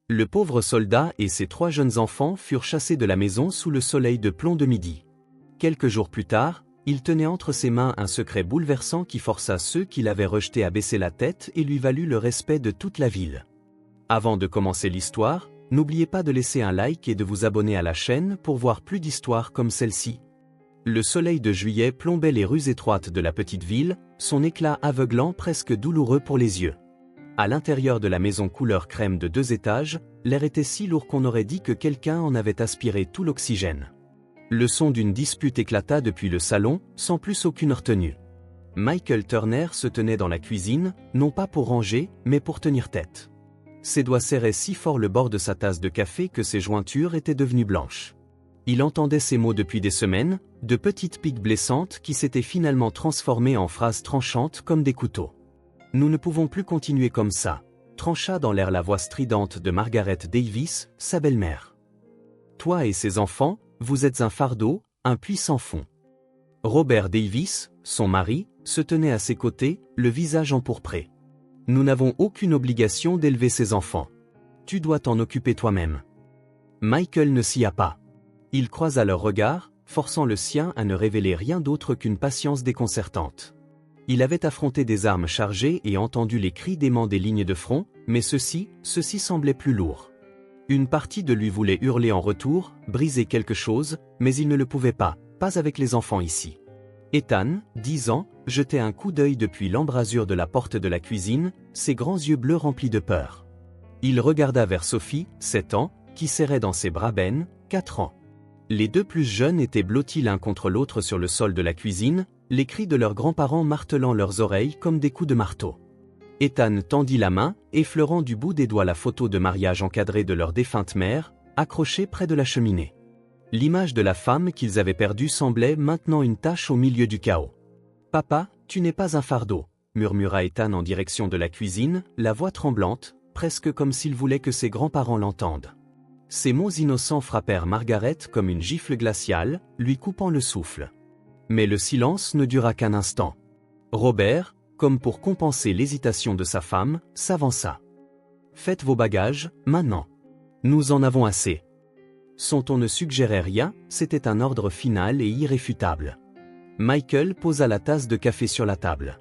Le pauvre soldat et ses 3 jeunes enfants furent chassés de la maison sous le soleil de plomb de midi. Quelques jours plus tard, il tenait entre ses mains un secret bouleversant qui força ceux qui l'avaient rejeté à baisser la tête et lui valut le respect de toute la ville. Avant de commencer l'histoire, n'oubliez pas de laisser un like et de vous abonner à la chaîne pour voir plus d'histoires comme celle-ci. Le soleil de juillet plombait les rues étroites de la petite ville, son éclat aveuglant presque douloureux pour les yeux. À l'intérieur de la maison couleur crème de 2 étages, l'air était si lourd qu'on aurait dit que quelqu'un en avait aspiré tout l'oxygène. Le son d'une dispute éclata depuis le salon, sans plus aucune retenue. Michael Turner se tenait dans la cuisine, non pas pour ranger, mais pour tenir tête. Ses doigts serraient si fort le bord de sa tasse de café que ses jointures étaient devenues blanches. Il entendait ces mots depuis des semaines, de petites piques blessantes qui s'étaient finalement transformées en phrases tranchantes comme des couteaux. « Nous ne pouvons plus continuer comme ça », trancha dans l'air la voix stridente de Margaret Davis, sa belle-mère. « Toi et ces enfants, vous êtes un fardeau, un puits sans fond. » Robert Davis, son mari, se tenait à ses côtés, le visage empourpré. « Nous n'avons aucune obligation d'élever ces enfants. Tu dois t'en occuper toi-même. » Michael ne s'y a pas. Il croisa leurs regards, forçant le sien à ne révéler rien d'autre qu'une patience déconcertante. Il avait affronté des armes chargées et entendu les cris d'aimant des lignes de front, mais ceci semblait plus lourd. Une partie de lui voulait hurler en retour, briser quelque chose, mais il ne le pouvait pas avec les enfants ici. Ethan, 10 ans, jetait un coup d'œil depuis l'embrasure de la porte de la cuisine, ses grands yeux bleus remplis de peur. Il regarda vers Sophie, 7 ans, qui serrait dans ses bras Ben, 4 ans. Les 2 plus jeunes étaient blottis l'un contre l'autre sur le sol de la cuisine, les cris de leurs grands-parents martelant leurs oreilles comme des coups de marteau. Ethan tendit la main, effleurant du bout des doigts la photo de mariage encadrée de leur défunte mère, accrochée près de la cheminée. L'image de la femme qu'ils avaient perdue semblait maintenant une tache au milieu du chaos. « Papa, tu n'es pas un fardeau », murmura Ethan en direction de la cuisine, la voix tremblante, presque comme s'il voulait que ses grands-parents l'entendent. Ces mots innocents frappèrent Margaret comme une gifle glaciale, lui coupant le souffle. Mais le silence ne dura qu'un instant. Robert, comme pour compenser l'hésitation de sa femme, s'avança. « Faites vos bagages, maintenant. Nous en avons assez. » Son ton ne suggérait rien, c'était un ordre final et irréfutable. Michael posa la tasse de café sur la table.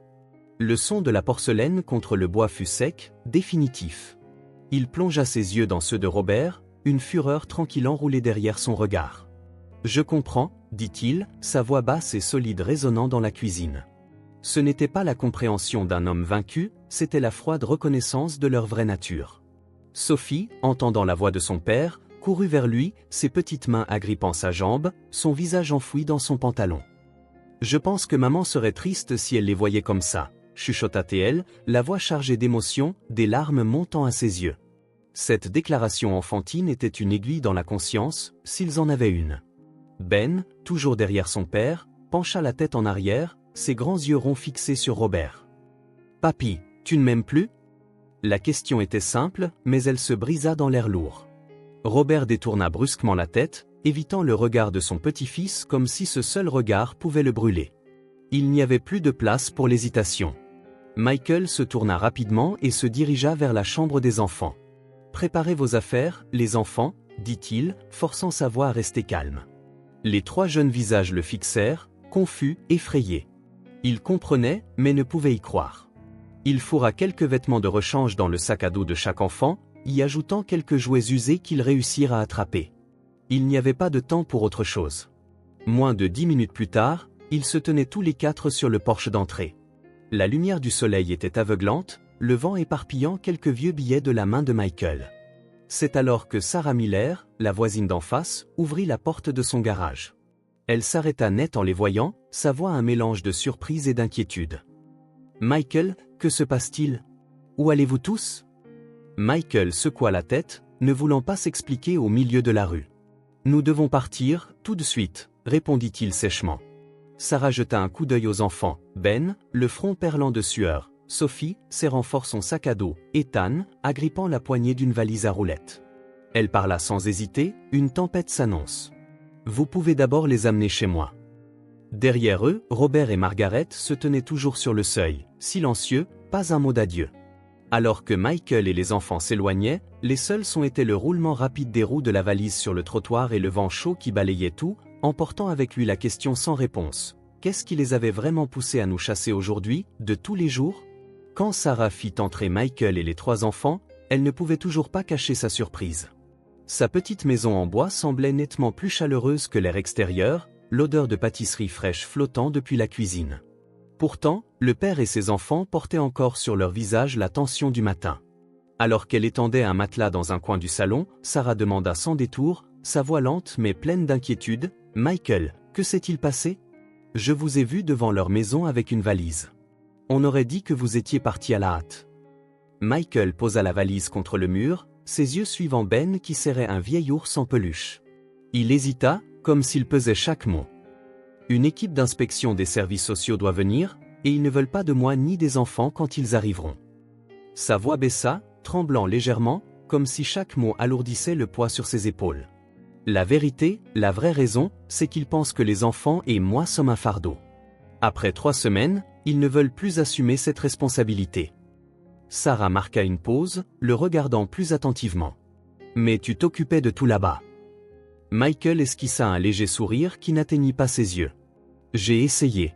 Le son de la porcelaine contre le bois fut sec, définitif. Il plongea ses yeux dans ceux de Robert, une fureur tranquille enroulée derrière son regard. « Je comprends, » dit-il, sa voix basse et solide résonnant dans la cuisine. Ce n'était pas la compréhension d'un homme vaincu, c'était la froide reconnaissance de leur vraie nature. Sophie, entendant la voix de son père, courut vers lui, ses petites mains agrippant sa jambe, son visage enfoui dans son pantalon. « Je pense que maman serait triste si elle les voyait comme ça, » chuchota-t-elle, la voix chargée d'émotion, des larmes montant à ses yeux. Cette déclaration enfantine était une aiguille dans la conscience, s'ils en avaient une. Ben, toujours derrière son père, pencha la tête en arrière, ses grands yeux ronds fixés sur Robert. « Papy, tu ne m'aimes plus ?» La question était simple, mais elle se brisa dans l'air lourd. Robert détourna brusquement la tête, évitant le regard de son petit-fils comme si ce seul regard pouvait le brûler. Il n'y avait plus de place pour l'hésitation. Michael se tourna rapidement et se dirigea vers la chambre des enfants. « Préparez vos affaires, les enfants, » dit-il, forçant sa voix à rester calme. Les 3 jeunes visages le fixèrent, confus, effrayés. Il comprenait, mais ne pouvait y croire. Il fourra quelques vêtements de rechange dans le sac à dos de chaque enfant, y ajoutant quelques jouets usés qu'ils réussirent à attraper. Il n'y avait pas de temps pour autre chose. Moins de 10 minutes plus tard, ils se tenaient tous les 4 sur le porche d'entrée. La lumière du soleil était aveuglante, le vent éparpillant quelques vieux billets de la main de Michael. C'est alors que Sarah Miller, la voisine d'en face, ouvrit la porte de son garage. Elle s'arrêta net en les voyant, sa voix un mélange de surprise et d'inquiétude. « Michael, que se passe-t-il? Où allez-vous tous ?» Michael secoua la tête, ne voulant pas s'expliquer au milieu de la rue. « Nous devons partir, tout de suite, » répondit-il sèchement. Sarah jeta un coup d'œil aux enfants, Ben, le front perlant de sueur, Sophie, serrant fort son sac à dos, Ethan, agrippant la poignée d'une valise à roulettes. Elle parla sans hésiter, « Une tempête s'annonce. Vous pouvez d'abord les amener chez moi. » Derrière eux, Robert et Margaret se tenaient toujours sur le seuil, silencieux, pas un mot d'adieu. Alors que Michael et les enfants s'éloignaient, Les seuls sons étaient le roulement rapide des roues de la valise sur le trottoir et le vent chaud qui balayait tout, emportant avec lui la question sans réponse. Qu'est-ce qui les avait vraiment poussés à nous chasser aujourd'hui, de tous les jours? Quand Sarah fit entrer Michael et les 3 enfants, elle ne pouvait toujours pas cacher sa surprise. Sa petite maison en bois semblait nettement plus chaleureuse que l'air extérieur, l'odeur de pâtisserie fraîche flottant depuis la cuisine. Pourtant, le père et ses enfants portaient encore sur leur visage la tension du matin. Alors qu'elle étendait un matelas dans un coin du salon, Sarah demanda sans détour, sa voix lente mais pleine d'inquiétude, « Michael, que s'est-il passé? Je vous ai vu devant leur maison avec une valise. On aurait dit que vous étiez parti à la hâte. » Michael posa la valise contre le mur, ses yeux suivant Ben qui serrait un vieil ours en peluche. Il hésita, comme s'il pesait chaque mot. « Une équipe d'inspection des services sociaux doit venir, et ils ne veulent pas de moi ni des enfants quand ils arriveront. » Sa voix baissa, tremblant légèrement, comme si chaque mot alourdissait le poids sur ses épaules. La vérité, la vraie raison, c'est qu'ils pensent que les enfants et moi sommes un fardeau. Après 3 semaines, ils ne veulent plus assumer cette responsabilité. Sarah marqua une pause, le regardant plus attentivement. « Mais tu t'occupais de tout là-bas. » Michael esquissa un léger sourire qui n'atteignit pas ses yeux. « J'ai essayé.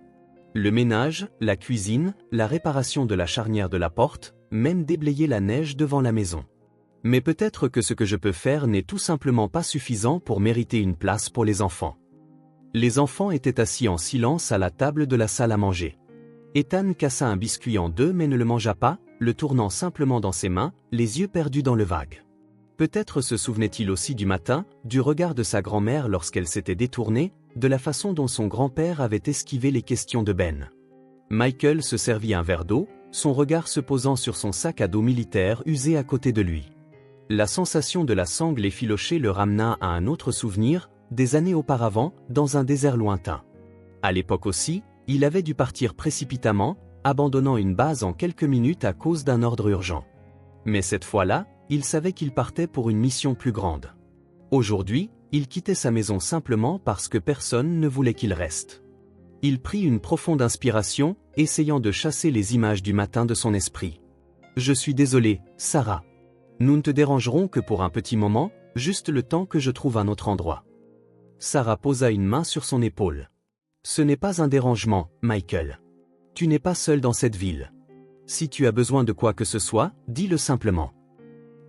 Le ménage, la cuisine, la réparation de la charnière de la porte, même déblayer la neige devant la maison. Mais peut-être que ce que je peux faire n'est tout simplement pas suffisant pour mériter une place pour les enfants. » Les enfants étaient assis en silence à la table de la salle à manger. Ethan cassa un biscuit en 2 mais ne le mangea pas, le tournant simplement dans ses mains, les yeux perdus dans le vague. Peut-être se souvenait-il aussi du matin, du regard de sa grand-mère lorsqu'elle s'était détournée, de la façon dont son grand-père avait esquivé les questions de Ben. Michael se servit un verre d'eau, son regard se posant sur son sac à dos militaire usé à côté de lui. La sensation de la sangle effilochée le ramena à un autre souvenir, des années auparavant, dans un désert lointain. À l'époque aussi, il avait dû partir précipitamment, abandonnant une base en quelques minutes à cause d'un ordre urgent. Mais cette fois-là, il savait qu'il partait pour une mission plus grande. Aujourd'hui, il quittait sa maison simplement parce que personne ne voulait qu'il reste. Il prit une profonde inspiration, essayant de chasser les images du matin de son esprit. « Je suis désolé, Sarah. Nous ne te dérangerons que pour un petit moment, juste le temps que je trouve un autre endroit. » Sarah posa une main sur son épaule. « Ce n'est pas un dérangement, Michael. Tu n'es pas seul dans cette ville. Si tu as besoin de quoi que ce soit, dis-le simplement. »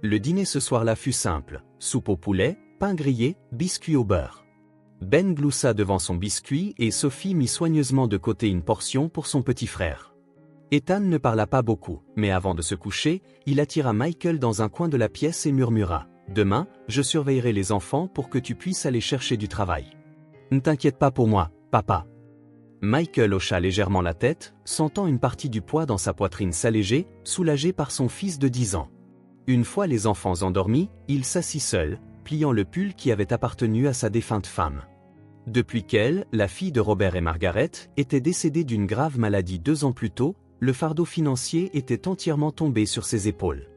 Le dîner ce soir-là fut simple, soupe au poulet, pain grillé, biscuit au beurre. Ben gloussa devant son biscuit et Sophie mit soigneusement de côté une portion pour son petit frère. Ethan ne parla pas beaucoup, mais avant de se coucher, il attira Michael dans un coin de la pièce et murmura « Demain, je surveillerai les enfants pour que tu puisses aller chercher du travail. Ne t'inquiète pas pour moi, papa. » Michael hocha légèrement la tête, sentant une partie du poids dans sa poitrine s'alléger, soulagé par son fils de 10 ans. Une fois les enfants endormis, il s'assit seul, pliant le pull qui avait appartenu à sa défunte femme. Depuis qu'elle, la fille de Robert et Margaret, était décédée d'une grave maladie 2 ans plus tôt, le fardeau financier était entièrement tombé sur ses épaules.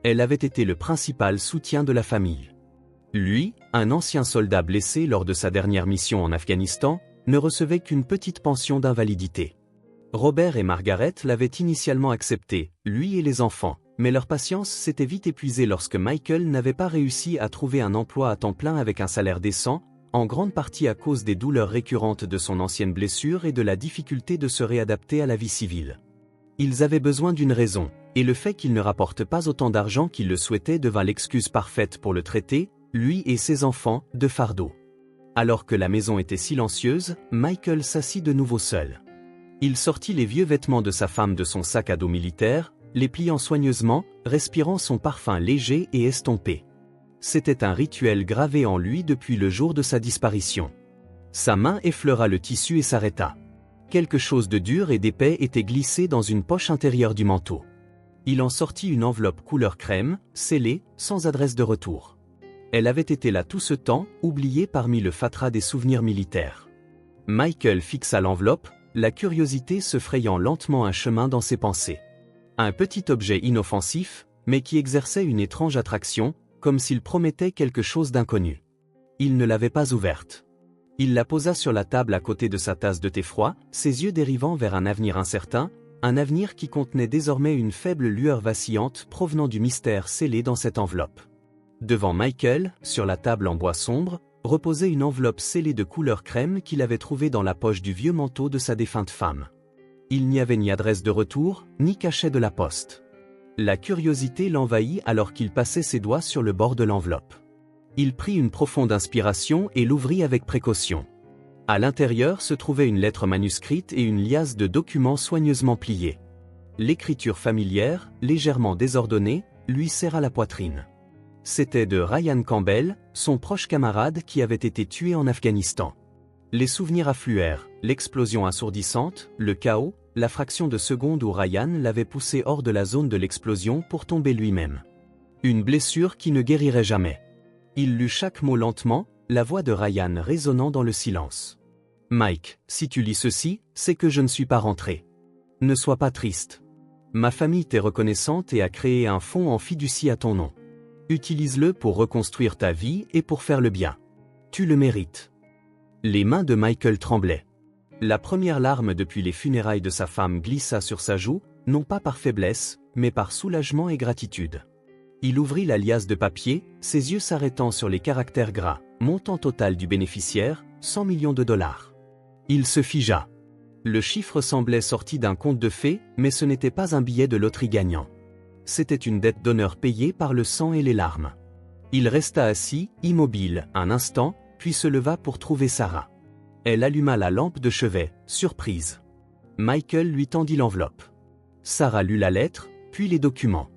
Elle avait été le principal soutien de la famille. Lui, un ancien soldat blessé lors de sa dernière mission en Afghanistan, ne recevait qu'une petite pension d'invalidité. Robert et Margaret l'avaient initialement accepté, lui et les enfants, mais leur patience s'était vite épuisée lorsque Michael n'avait pas réussi à trouver un emploi à temps plein avec un salaire décent, en grande partie à cause des douleurs récurrentes de son ancienne blessure et de la difficulté de se réadapter à la vie civile. Ils avaient besoin d'une raison, et le fait qu'il ne rapporte pas autant d'argent qu'il le souhaitait devint l'excuse parfaite pour le traiter, lui et ses enfants, de fardeau. Alors que la maison était silencieuse, Michael s'assit de nouveau seul. Il sortit les vieux vêtements de sa femme de son sac à dos militaire, les pliant soigneusement, respirant son parfum léger et estompé. C'était un rituel gravé en lui depuis le jour de sa disparition. Sa main effleura le tissu et s'arrêta. Quelque chose de dur et d'épais était glissé dans une poche intérieure du manteau. Il en sortit une enveloppe couleur crème, scellée, sans adresse de retour. Elle avait été là tout ce temps, oubliée parmi le fatras des souvenirs militaires. Michael fixa l'enveloppe, la curiosité se frayant lentement un chemin dans ses pensées. Un petit objet inoffensif, mais qui exerçait une étrange attraction, comme s'il promettait quelque chose d'inconnu. Il ne l'avait pas ouverte. Il la posa sur la table à côté de sa tasse de thé froid, ses yeux dérivant vers un avenir incertain, un avenir qui contenait désormais une faible lueur vacillante provenant du mystère scellé dans cette enveloppe. Devant Michael, sur la table en bois sombre, reposait une enveloppe scellée de couleur crème qu'il avait trouvée dans la poche du vieux manteau de sa défunte femme. Il n'y avait ni adresse de retour, ni cachet de la poste. La curiosité l'envahit alors qu'il passait ses doigts sur le bord de l'enveloppe. Il prit une profonde inspiration et l'ouvrit avec précaution. À l'intérieur se trouvait une lettre manuscrite et une liasse de documents soigneusement pliés. L'écriture familière, légèrement désordonnée, lui serra la poitrine. C'était de Ryan Campbell, son proche camarade qui avait été tué en Afghanistan. Les souvenirs affluèrent, l'explosion assourdissante, le chaos, la fraction de seconde où Ryan l'avait poussé hors de la zone de l'explosion pour tomber lui-même. Une blessure qui ne guérirait jamais. Il lut chaque mot lentement, la voix de Ryan résonnant dans le silence. « Mike, si tu lis ceci, c'est que je ne suis pas rentré. Ne sois pas triste. Ma famille t'est reconnaissante et a créé un fonds en fiducie à ton nom. Utilise-le pour reconstruire ta vie et pour faire le bien. Tu le mérites. » Les mains de Michael tremblaient. La première larme depuis les funérailles de sa femme glissa sur sa joue, non pas par faiblesse, mais par soulagement et gratitude. Il ouvrit la liasse de papier, ses yeux s'arrêtant sur les caractères gras, montant total du bénéficiaire, 100 millions de dollars. Il se figea. Le chiffre semblait sorti d'un conte de fées, mais ce n'était pas un billet de loterie gagnant. C'était une dette d'honneur payée par le sang et les larmes. Il resta assis, immobile, un instant, puis se leva pour trouver Sarah. Elle alluma la lampe de chevet, surprise. Michael lui tendit l'enveloppe. Sarah lut la lettre, puis les documents.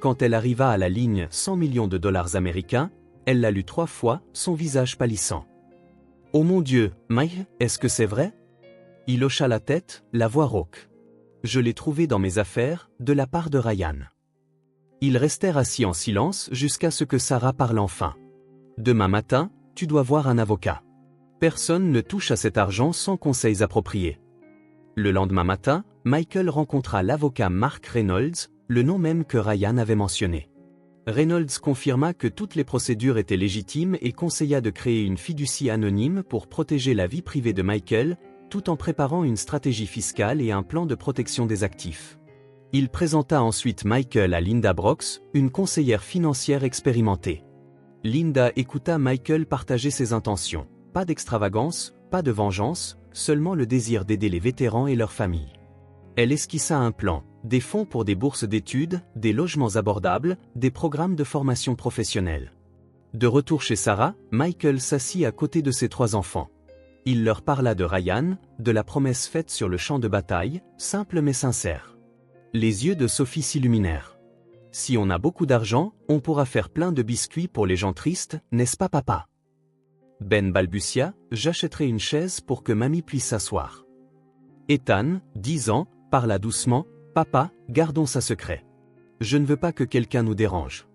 Quand elle arriva à la ligne 100 millions de dollars américains, elle la lut 3 fois, son visage pâlissant. « Oh mon Dieu, Mike, est-ce que c'est vrai ?» Il hocha la tête, la voix rauque. « Je l'ai trouvé dans mes affaires, de la part de Ryan. » Ils restèrent assis en silence jusqu'à ce que Sarah parle enfin. « Demain matin, tu dois voir un avocat. Personne ne touche à cet argent sans conseils appropriés. » Le lendemain matin, Michael rencontra l'avocat Mark Reynolds, le nom même que Ryan avait mentionné. Reynolds confirma que toutes les procédures étaient légitimes et conseilla de créer une fiducie anonyme pour protéger la vie privée de Michael, tout en préparant une stratégie fiscale et un plan de protection des actifs. Il présenta ensuite Michael à Linda Brooks, une conseillère financière expérimentée. Linda écouta Michael partager ses intentions. Pas d'extravagance, pas de vengeance, seulement le désir d'aider les vétérans et leurs familles. Elle esquissa un plan, des fonds pour des bourses d'études, des logements abordables, des programmes de formation professionnelle. De retour chez Sarah, Michael s'assit à côté de ses 3 enfants. Il leur parla de Ryan, de la promesse faite sur le champ de bataille, simple mais sincère. Les yeux de Sophie s'illuminèrent. « Si on a beaucoup d'argent, on pourra faire plein de biscuits pour les gens tristes, n'est-ce pas papa ?» Ben balbutia, « J'achèterai une chaise pour que mamie puisse s'asseoir. » Ethan, 10 ans, parla doucement, « Papa, gardons ça secret. Je ne veux pas que quelqu'un nous dérange. »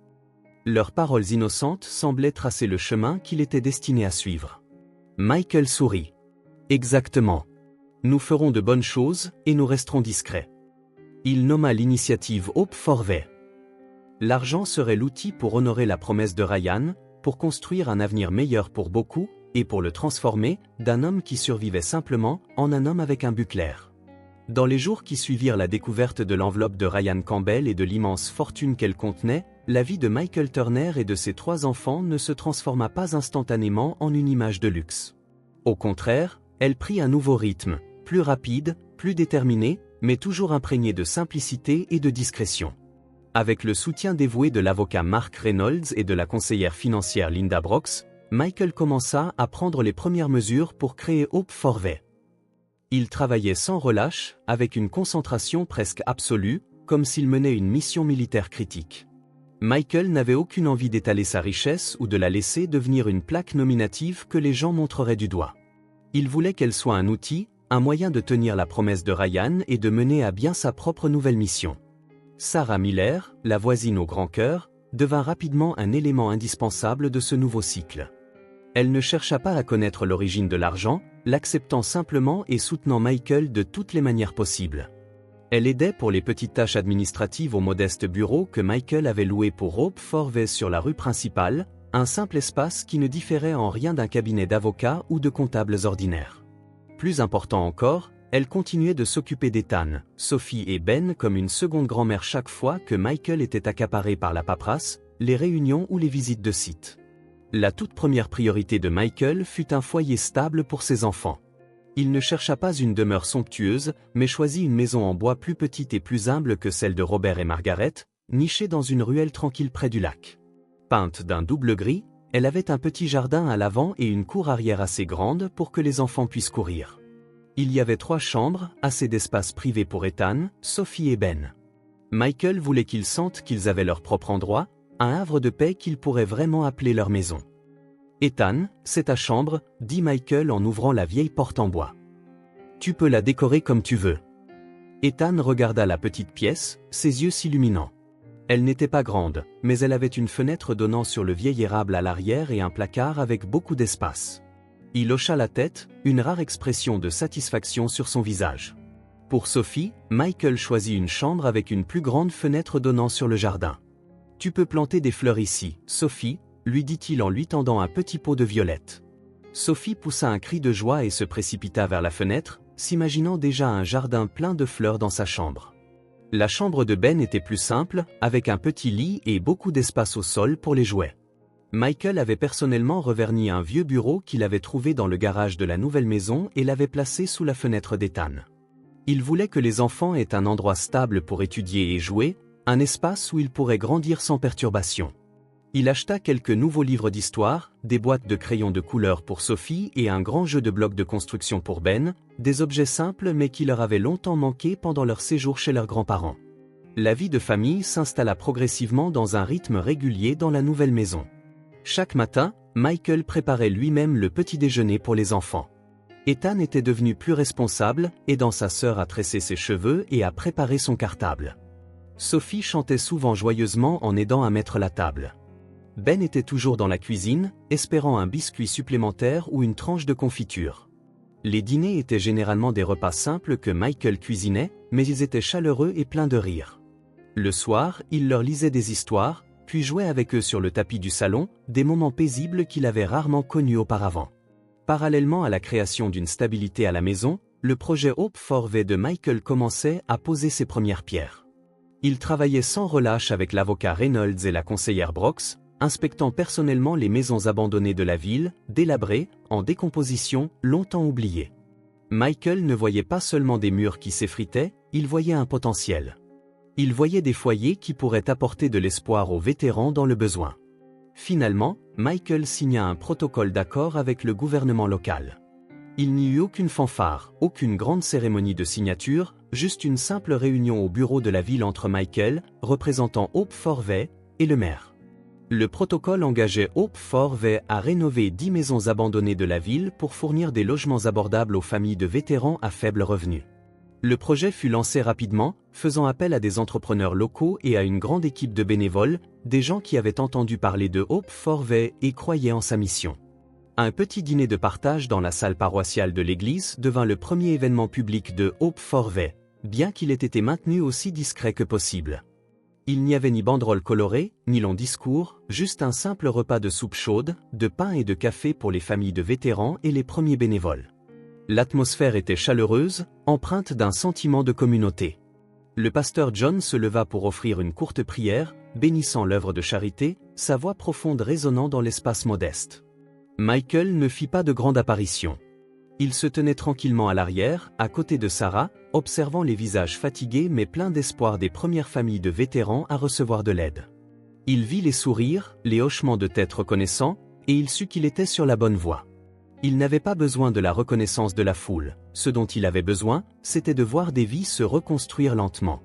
Leurs paroles innocentes semblaient tracer le chemin qu'il était destiné à suivre. Michael sourit. « Exactement. Nous ferons de bonnes choses et nous resterons discrets. » Il nomma l'initiative Hope for Way. L'argent serait l'outil pour honorer la promesse de Ryan, pour construire un avenir meilleur pour beaucoup, et pour le transformer, d'un homme qui survivait simplement, en un homme avec un but clair. Dans les jours qui suivirent la découverte de l'enveloppe de Ryan Campbell et de l'immense fortune qu'elle contenait, la vie de Michael Turner et de ses 3 enfants ne se transforma pas instantanément en une image de luxe. Au contraire, elle prit un nouveau rythme, plus rapide, plus déterminé, mais toujours imprégné de simplicité et de discrétion. Avec le soutien dévoué de l'avocat Mark Reynolds et de la conseillère financière Linda Brooks, Michael commença à prendre les premières mesures pour créer Hope for Way. Il travaillait sans relâche, avec une concentration presque absolue, comme s'il menait une mission militaire critique. Michael n'avait aucune envie d'étaler sa richesse ou de la laisser devenir une plaque nominative que les gens montreraient du doigt. Il voulait qu'elle soit un outil, un moyen de tenir la promesse de Ryan et de mener à bien sa propre nouvelle mission. Sarah Miller, la voisine au grand cœur, devint rapidement un élément indispensable de ce nouveau cycle. Elle ne chercha pas à connaître l'origine de l'argent, l'acceptant simplement et soutenant Michael de toutes les manières possibles. Elle aidait pour les petites tâches administratives au modeste bureau que Michael avait loué pour Hope for Way sur la rue principale, un simple espace qui ne différait en rien d'un cabinet d'avocats ou de comptables ordinaires. Plus important encore, Elle continuait de s'occuper d'Ethan, Sophie et Ben comme une seconde grand-mère chaque fois que Michael était accaparé par la paperasse, les réunions ou les visites de site. La toute première priorité de Michael fut un foyer stable pour ses enfants. Il ne chercha pas une demeure somptueuse, mais choisit une maison en bois plus petite et plus humble que celle de Robert et Margaret, nichée dans une ruelle tranquille près du lac. Peinte d'un double gris, elle avait un petit jardin à l'avant et une cour arrière assez grande pour que les enfants puissent courir. Il y avait 3 chambres, assez d'espace privé pour Ethan, Sophie et Ben. Michael voulait qu'ils sentent qu'ils avaient leur propre endroit, un havre de paix qu'ils pourraient vraiment appeler leur maison. « Ethan, c'est ta chambre », dit Michael en ouvrant la vieille porte en bois. « Tu peux la décorer comme tu veux. » Ethan regarda la petite pièce, ses yeux s'illuminant. Elle n'était pas grande, mais elle avait une fenêtre donnant sur le vieil érable à l'arrière et un placard avec beaucoup d'espace. Il hocha la tête, une rare expression de satisfaction sur son visage. Pour Sophie, Michael choisit une chambre avec une plus grande fenêtre donnant sur le jardin. « Tu peux planter des fleurs ici, Sophie », lui dit-il en lui tendant un petit pot de violettes. Sophie poussa un cri de joie et se précipita vers la fenêtre, s'imaginant déjà un jardin plein de fleurs dans sa chambre. La chambre de Ben était plus simple, avec un petit lit et beaucoup d'espace au sol pour les jouets. Michael avait personnellement reverni un vieux bureau qu'il avait trouvé dans le garage de la nouvelle maison et l'avait placé sous la fenêtre d'Ethan. Il voulait que les enfants aient un endroit stable pour étudier et jouer, un espace où ils pourraient grandir sans perturbation. Il acheta quelques nouveaux livres d'histoire, des boîtes de crayons de couleur pour Sophie et un grand jeu de blocs de construction pour Ben, des objets simples mais qui leur avaient longtemps manqué pendant leur séjour chez leurs grands-parents. La vie de famille s'installa progressivement dans un rythme régulier dans la nouvelle maison. Chaque matin, Michael préparait lui-même le petit déjeuner pour les enfants. Ethan était devenu plus responsable, aidant sa sœur à tresser ses cheveux et à préparer son cartable. Sophie chantait souvent joyeusement en aidant à mettre la table. Ben était toujours dans la cuisine, espérant un biscuit supplémentaire ou une tranche de confiture. Les dîners étaient généralement des repas simples que Michael cuisinait, mais ils étaient chaleureux et pleins de rire. Le soir, il leur lisait des histoires, puis jouait avec eux sur le tapis du salon, des moments paisibles qu'il avait rarement connus auparavant. Parallèlement à la création d'une stabilité à la maison, le projet Hope for V de Michael commençait à poser ses premières pierres. Il travaillait sans relâche avec l'avocat Reynolds et la conseillère Brooks, inspectant personnellement les maisons abandonnées de la ville, délabrées, en décomposition, longtemps oubliées. Michael ne voyait pas seulement des murs qui s'effritaient, il voyait un potentiel. Il voyait des foyers qui pourraient apporter de l'espoir aux vétérans dans le besoin. Finalement, Michael signa un protocole d'accord avec le gouvernement local. Il n'y eut aucune fanfare, aucune grande cérémonie de signature, juste une simple réunion au bureau de la ville entre Michael, représentant Hope for V, et le maire. Le protocole engageait Hope for V à rénover 10 maisons abandonnées de la ville pour fournir des logements abordables aux familles de vétérans à faible revenu. Le projet fut lancé rapidement, faisant appel à des entrepreneurs locaux et à une grande équipe de bénévoles, des gens qui avaient entendu parler de Hope for V et croyaient en sa mission. Un petit dîner de partage dans la salle paroissiale de l'église devint le premier événement public de Hope for V, bien qu'il ait été maintenu aussi discret que possible. Il n'y avait ni banderole colorée, ni long discours, juste un simple repas de soupe chaude, de pain et de café pour les familles de vétérans et les premiers bénévoles. L'atmosphère était chaleureuse, empreinte d'un sentiment de communauté. Le pasteur John se leva pour offrir une courte prière, bénissant l'œuvre de charité, sa voix profonde résonnant dans l'espace modeste. Michael ne fit pas de grande apparition. Il se tenait tranquillement à l'arrière, à côté de Sarah, observant les visages fatigués mais pleins d'espoir des premières familles de vétérans à recevoir de l'aide. Il vit les sourires, les hochements de tête reconnaissants, et il sut qu'il était sur la bonne voie. Il n'avait pas besoin de la reconnaissance de la foule, ce dont il avait besoin, c'était de voir des vies se reconstruire lentement.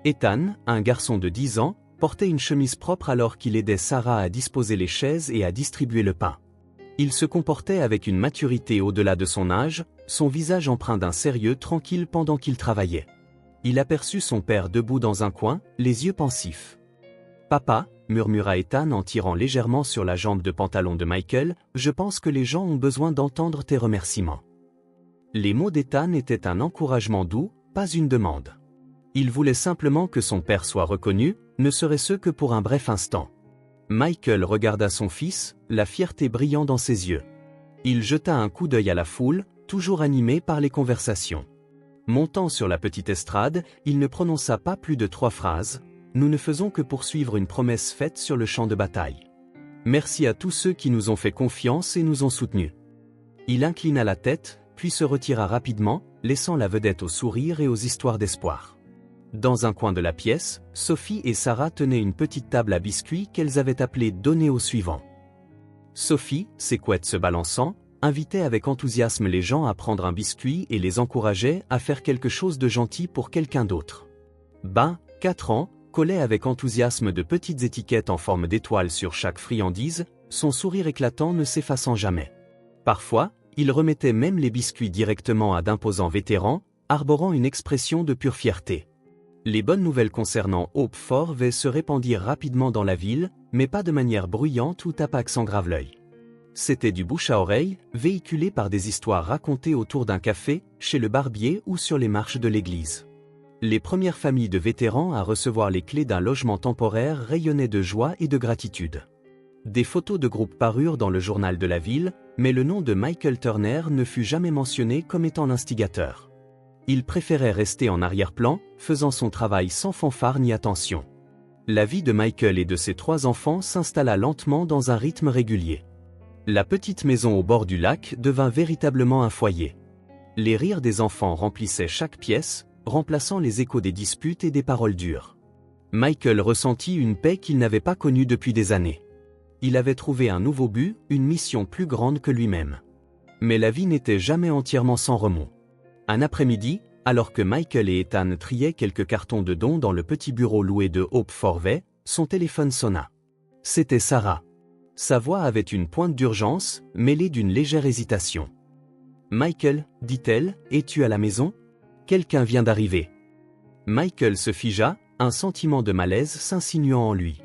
Ethan, un garçon de 10 ans, portait une chemise propre alors qu'il aidait Sarah à disposer les chaises et à distribuer le pain. Il se comportait avec une maturité au-delà de son âge, son visage empreint d'un sérieux tranquille pendant qu'il travaillait. Il aperçut son père debout dans un coin, les yeux pensifs. « Papa », murmura Ethan en tirant légèrement sur la jambe de pantalon de Michael, « je pense que les gens ont besoin d'entendre tes remerciements. » Les mots d'Ethan étaient un encouragement doux, pas une demande. Il voulait simplement que son père soit reconnu, ne serait-ce que pour un bref instant. Michael regarda son fils, la fierté brillant dans ses yeux. Il jeta un coup d'œil à la foule, toujours animée par les conversations. Montant sur la petite estrade, il ne prononça pas plus de 3 phrases. Nous ne faisons que poursuivre une promesse faite sur le champ de bataille. Merci à tous ceux qui nous ont fait confiance et nous ont soutenus. Il inclina la tête, puis se retira rapidement, laissant la vedette aux sourires et aux histoires d'espoir. Dans un coin de la pièce, Sophie et Sarah tenaient une petite table à biscuits qu'elles avaient appelée « Donner au suivant ». Sophie, ses couettes se balançant, invitait avec enthousiasme les gens à prendre un biscuit et les encourageait à faire quelque chose de gentil pour quelqu'un d'autre. Ben, 4 ans, collait avec enthousiasme de petites étiquettes en forme d'étoiles sur chaque friandise, son sourire éclatant ne s'effaçant jamais. Parfois, il remettait même les biscuits directement à d'imposants vétérans, arborant une expression de pure fierté. Les bonnes nouvelles concernant Hope Forve se répandirent rapidement dans la ville, mais pas de manière bruyante ou tapaxant grave l'œil. C'était du bouche à oreille, véhiculé par des histoires racontées autour d'un café, chez le barbier ou sur les marches de l'église. Les premières familles de vétérans à recevoir les clés d'un logement temporaire rayonnaient de joie et de gratitude. Des photos de groupe parurent dans le journal de la ville, mais le nom de Michael Turner ne fut jamais mentionné comme étant l'instigateur. Il préférait rester en arrière-plan, faisant son travail sans fanfare ni attention. La vie de Michael et de ses 3 enfants s'installa lentement dans un rythme régulier. La petite maison au bord du lac devint véritablement un foyer. Les rires des enfants remplissaient chaque pièce, remplaçant les échos des disputes et des paroles dures. Michael ressentit une paix qu'il n'avait pas connue depuis des années. Il avait trouvé un nouveau but, une mission plus grande que lui-même. Mais la vie n'était jamais entièrement sans remous. Un après-midi, alors que Michael et Ethan triaient quelques cartons de dons dans le petit bureau loué de Hope Forve, son téléphone sonna. C'était Sarah. Sa voix avait une pointe d'urgence, mêlée d'une légère hésitation. « Michael, dit-elle, es-tu à la maison ? Quelqu'un vient d'arriver. » Michael se figea, un sentiment de malaise s'insinuant en lui.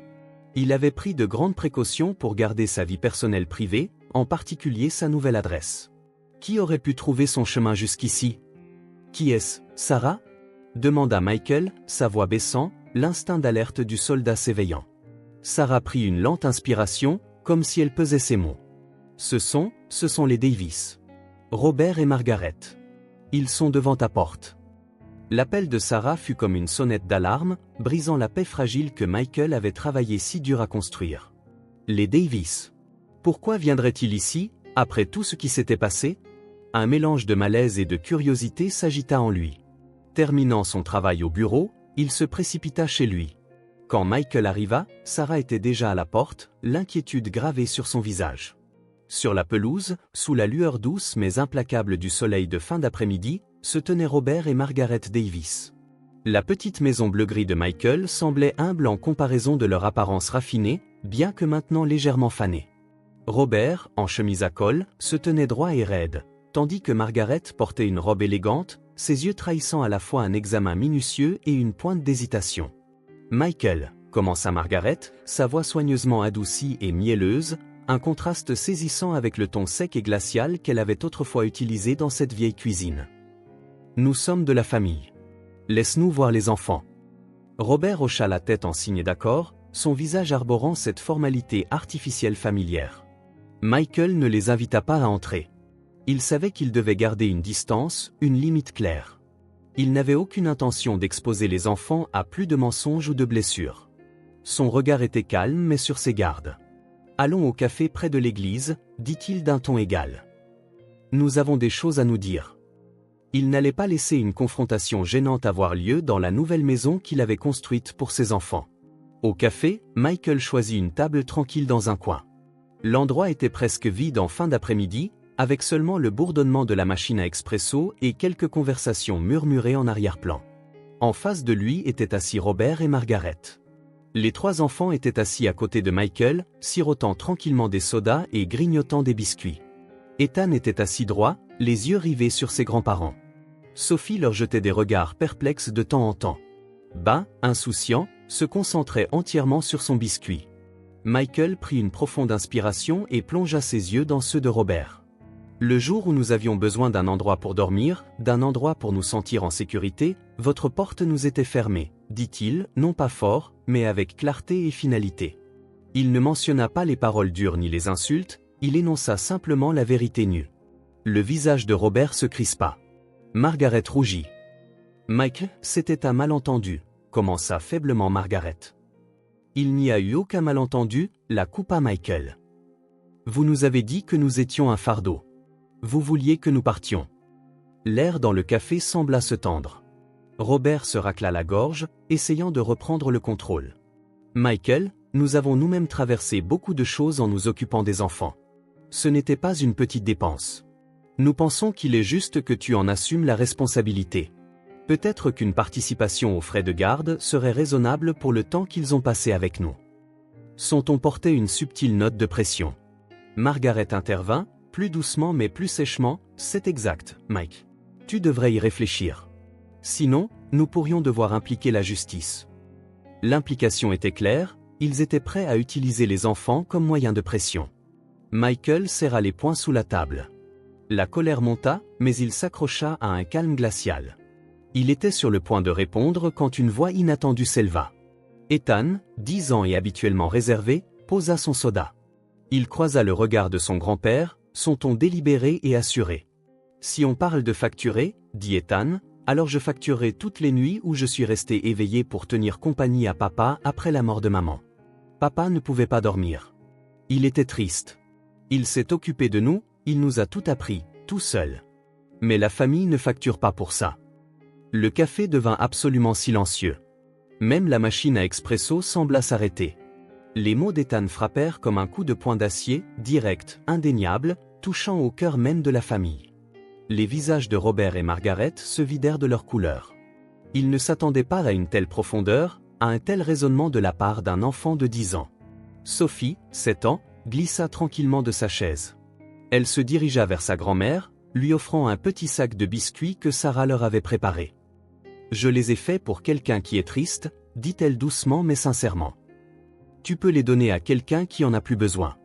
Il avait pris de grandes précautions pour garder sa vie personnelle privée, en particulier sa nouvelle adresse. Qui aurait pu trouver son chemin jusqu'ici ? Qui est-ce, Sarah ? Demanda Michael, sa voix baissant, l'instinct d'alerte du soldat s'éveillant. Sarah prit une lente inspiration, comme si elle pesait ses mots. Ce sont les Davis. Robert et Margaret. Ils sont devant ta porte. L'appel de Sarah fut comme une sonnette d'alarme, brisant la paix fragile que Michael avait travaillé si dur à construire. Les Davis. Pourquoi viendraient-ils ici, après tout ce qui s'était passé ? Un mélange de malaise et de curiosité s'agita en lui. Terminant son travail au bureau, il se précipita chez lui. Quand Michael arriva, Sarah était déjà à la porte, l'inquiétude gravée sur son visage. Sur la pelouse, sous la lueur douce mais implacable du soleil de fin d'après-midi, se tenaient Robert et Margaret Davis. La petite maison bleu-gris de Michael semblait humble en comparaison de leur apparence raffinée, bien que maintenant légèrement fanée. Robert, en chemise à col, se tenait droit et raide, tandis que Margaret portait une robe élégante, ses yeux trahissant à la fois un examen minutieux et une pointe d'hésitation. « Michael », commença Margaret, sa voix soigneusement adoucie et mielleuse, un contraste saisissant avec le ton sec et glacial qu'elle avait autrefois utilisé dans cette vieille cuisine. « Nous sommes de la famille. Laisse-nous voir les enfants. » Robert hocha la tête en signe d'accord, son visage arborant cette formalité artificielle familière. Michael ne les invita pas à entrer. Il savait qu'il devait garder une distance, une limite claire. Il n'avait aucune intention d'exposer les enfants à plus de mensonges ou de blessures. Son regard était calme mais sur ses gardes. « Allons au café près de l'église, dit-il d'un ton égal. Nous avons des choses à nous dire. » Il n'allait pas laisser une confrontation gênante avoir lieu dans la nouvelle maison qu'il avait construite pour ses enfants. Au café, Michael choisit une table tranquille dans un coin. L'endroit était presque vide en fin d'après-midi, avec seulement le bourdonnement de la machine à expresso et quelques conversations murmurées en arrière-plan. En face de lui étaient assis Robert et Margaret. Les 3 enfants étaient assis à côté de Michael, sirotant tranquillement des sodas et grignotant des biscuits. Ethan était assis droit, les yeux rivés sur ses grands-parents. Sophie leur jetait des regards perplexes de temps en temps. Ben, insouciant, se concentrait entièrement sur son biscuit. Michael prit une profonde inspiration et plongea ses yeux dans ceux de Robert. Le jour où nous avions besoin d'un endroit pour dormir, d'un endroit pour nous sentir en sécurité, votre porte nous était fermée, dit-il, non pas fort, mais avec clarté et finalité. Il ne mentionna pas les paroles dures ni les insultes, il énonça simplement la vérité nue. Le visage de Robert se crispa. Margaret rougit. Mike, c'était un malentendu, commença faiblement Margaret. Il n'y a eu aucun malentendu, la coupa Michael. Vous nous avez dit que nous étions un fardeau. Vous vouliez que nous partions. L'air dans le café sembla se tendre. Robert se racla la gorge, essayant de reprendre le contrôle. Michael, nous avons nous-mêmes traversé beaucoup de choses en nous occupant des enfants. Ce n'était pas une petite dépense. Nous pensons qu'il est juste que tu en assumes la responsabilité. Peut-être qu'une participation aux frais de garde serait raisonnable pour le temps qu'ils ont passé avec nous. Son ton portait une subtile note de pression. Margaret intervint, plus doucement mais plus sèchement, c'est exact, Mike. Tu devrais y réfléchir. Sinon, nous pourrions devoir impliquer la justice. L'implication était claire, ils étaient prêts à utiliser les enfants comme moyen de pression. Michael serra les poings sous la table. La colère monta, mais il s'accrocha à un calme glacial. Il était sur le point de répondre quand une voix inattendue s'éleva. Ethan, 10 ans et habituellement réservé, posa son soda. Il croisa le regard de son grand-père, son ton délibéré et assuré. « Si on parle de facturer, dit Ethan, alors je facturerai toutes les nuits où je suis resté éveillé pour tenir compagnie à papa après la mort de maman. Papa ne pouvait pas dormir. Il était triste. Il s'est occupé de nous, il nous a tout appris, tout seul. Mais la famille ne facture pas pour ça. » Le café devint absolument silencieux. Même la machine à expresso sembla s'arrêter. Les mots d'Ethan frappèrent comme un coup de poing d'acier, direct, indéniable, touchant au cœur même de la famille. Les visages de Robert et Margaret se vidèrent de leur couleur. Ils ne s'attendaient pas à une telle profondeur, à un tel raisonnement de la part d'un enfant de 10 ans. Sophie, 7 ans, glissa tranquillement de sa chaise. Elle se dirigea vers sa grand-mère, lui offrant un petit sac de biscuits que Sarah leur avait préparé. « Je les ai faits pour quelqu'un qui est triste, dit-elle doucement mais sincèrement. Tu peux les donner à quelqu'un qui en a plus besoin. »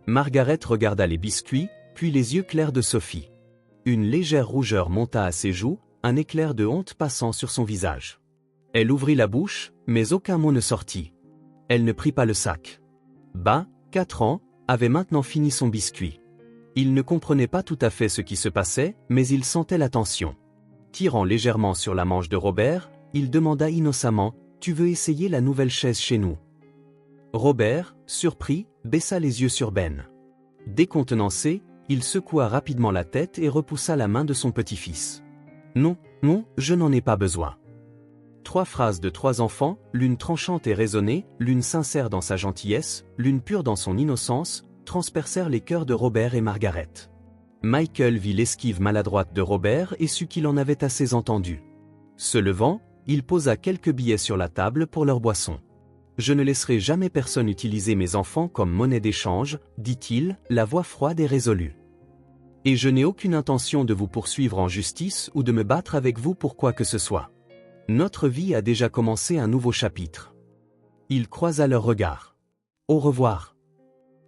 Margaret regarda les biscuits, puis les yeux clairs de Sophie. Une légère rougeur monta à ses joues, un éclair de honte passant sur son visage. Elle ouvrit la bouche, mais aucun mot ne sortit. Elle ne prit pas le sac. Bah, 4 ans, avait maintenant fini son biscuit. Il ne comprenait pas tout à fait ce qui se passait, mais il sentait la tension. Tirant légèrement sur la manche de Robert, il demanda innocemment « Tu veux essayer la nouvelle chaise chez nous ?» Robert, surpris, baissa les yeux sur Ben. Décontenancé, il secoua rapidement la tête et repoussa la main de son petit-fils. « Non, non, je n'en ai pas besoin. » 3 phrases de 3 enfants, l'une tranchante et raisonnée, l'une sincère dans sa gentillesse, l'une pure dans son innocence, transpercèrent les cœurs de Robert et Margaret. Michael vit l'esquive maladroite de Robert et sut qu'il en avait assez entendu. Se levant, il posa quelques billets sur la table pour leur boisson. « Je ne laisserai jamais personne utiliser mes enfants comme monnaie d'échange, dit-il, la voix froide et résolue. Et je n'ai aucune intention de vous poursuivre en justice ou de me battre avec vous pour quoi que ce soit. Notre vie a déjà commencé un nouveau chapitre. » Il croisa leurs regards. « Au revoir. »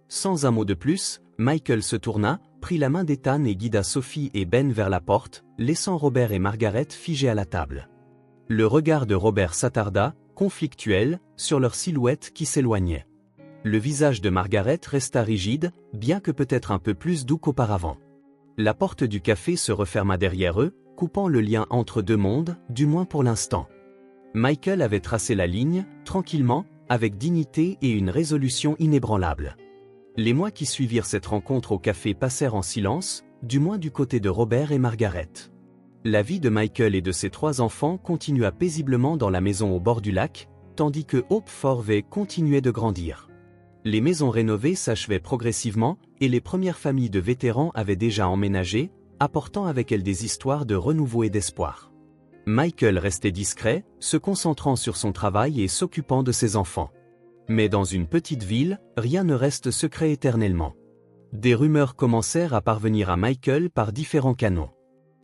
Sans un mot de plus, Michael se tourna, prit la main d'Ethan et guida Sophie et Ben vers la porte, laissant Robert et Margaret figés à la table. Le regard de Robert s'attarda, conflictuel, sur leur silhouette qui s'éloignait. Le visage de Margaret resta rigide, bien que peut-être un peu plus doux qu'auparavant. La porte du café se referma derrière eux, coupant le lien entre 2 mondes, du moins pour l'instant. Michael avait tracé la ligne, tranquillement, avec dignité et une résolution inébranlable. Les mois qui suivirent cette rencontre au café passèrent en silence, du moins du côté de Robert et Margaret. La vie de Michael et de ses 3 enfants continua paisiblement dans la maison au bord du lac, tandis que Hope Forvey continuait de grandir. Les maisons rénovées s'achevaient progressivement, et les premières familles de vétérans avaient déjà emménagé, apportant avec elles des histoires de renouveau et d'espoir. Michael restait discret, se concentrant sur son travail et s'occupant de ses enfants. Mais dans une petite ville, rien ne reste secret éternellement. Des rumeurs commencèrent à parvenir à Michael par différents canaux.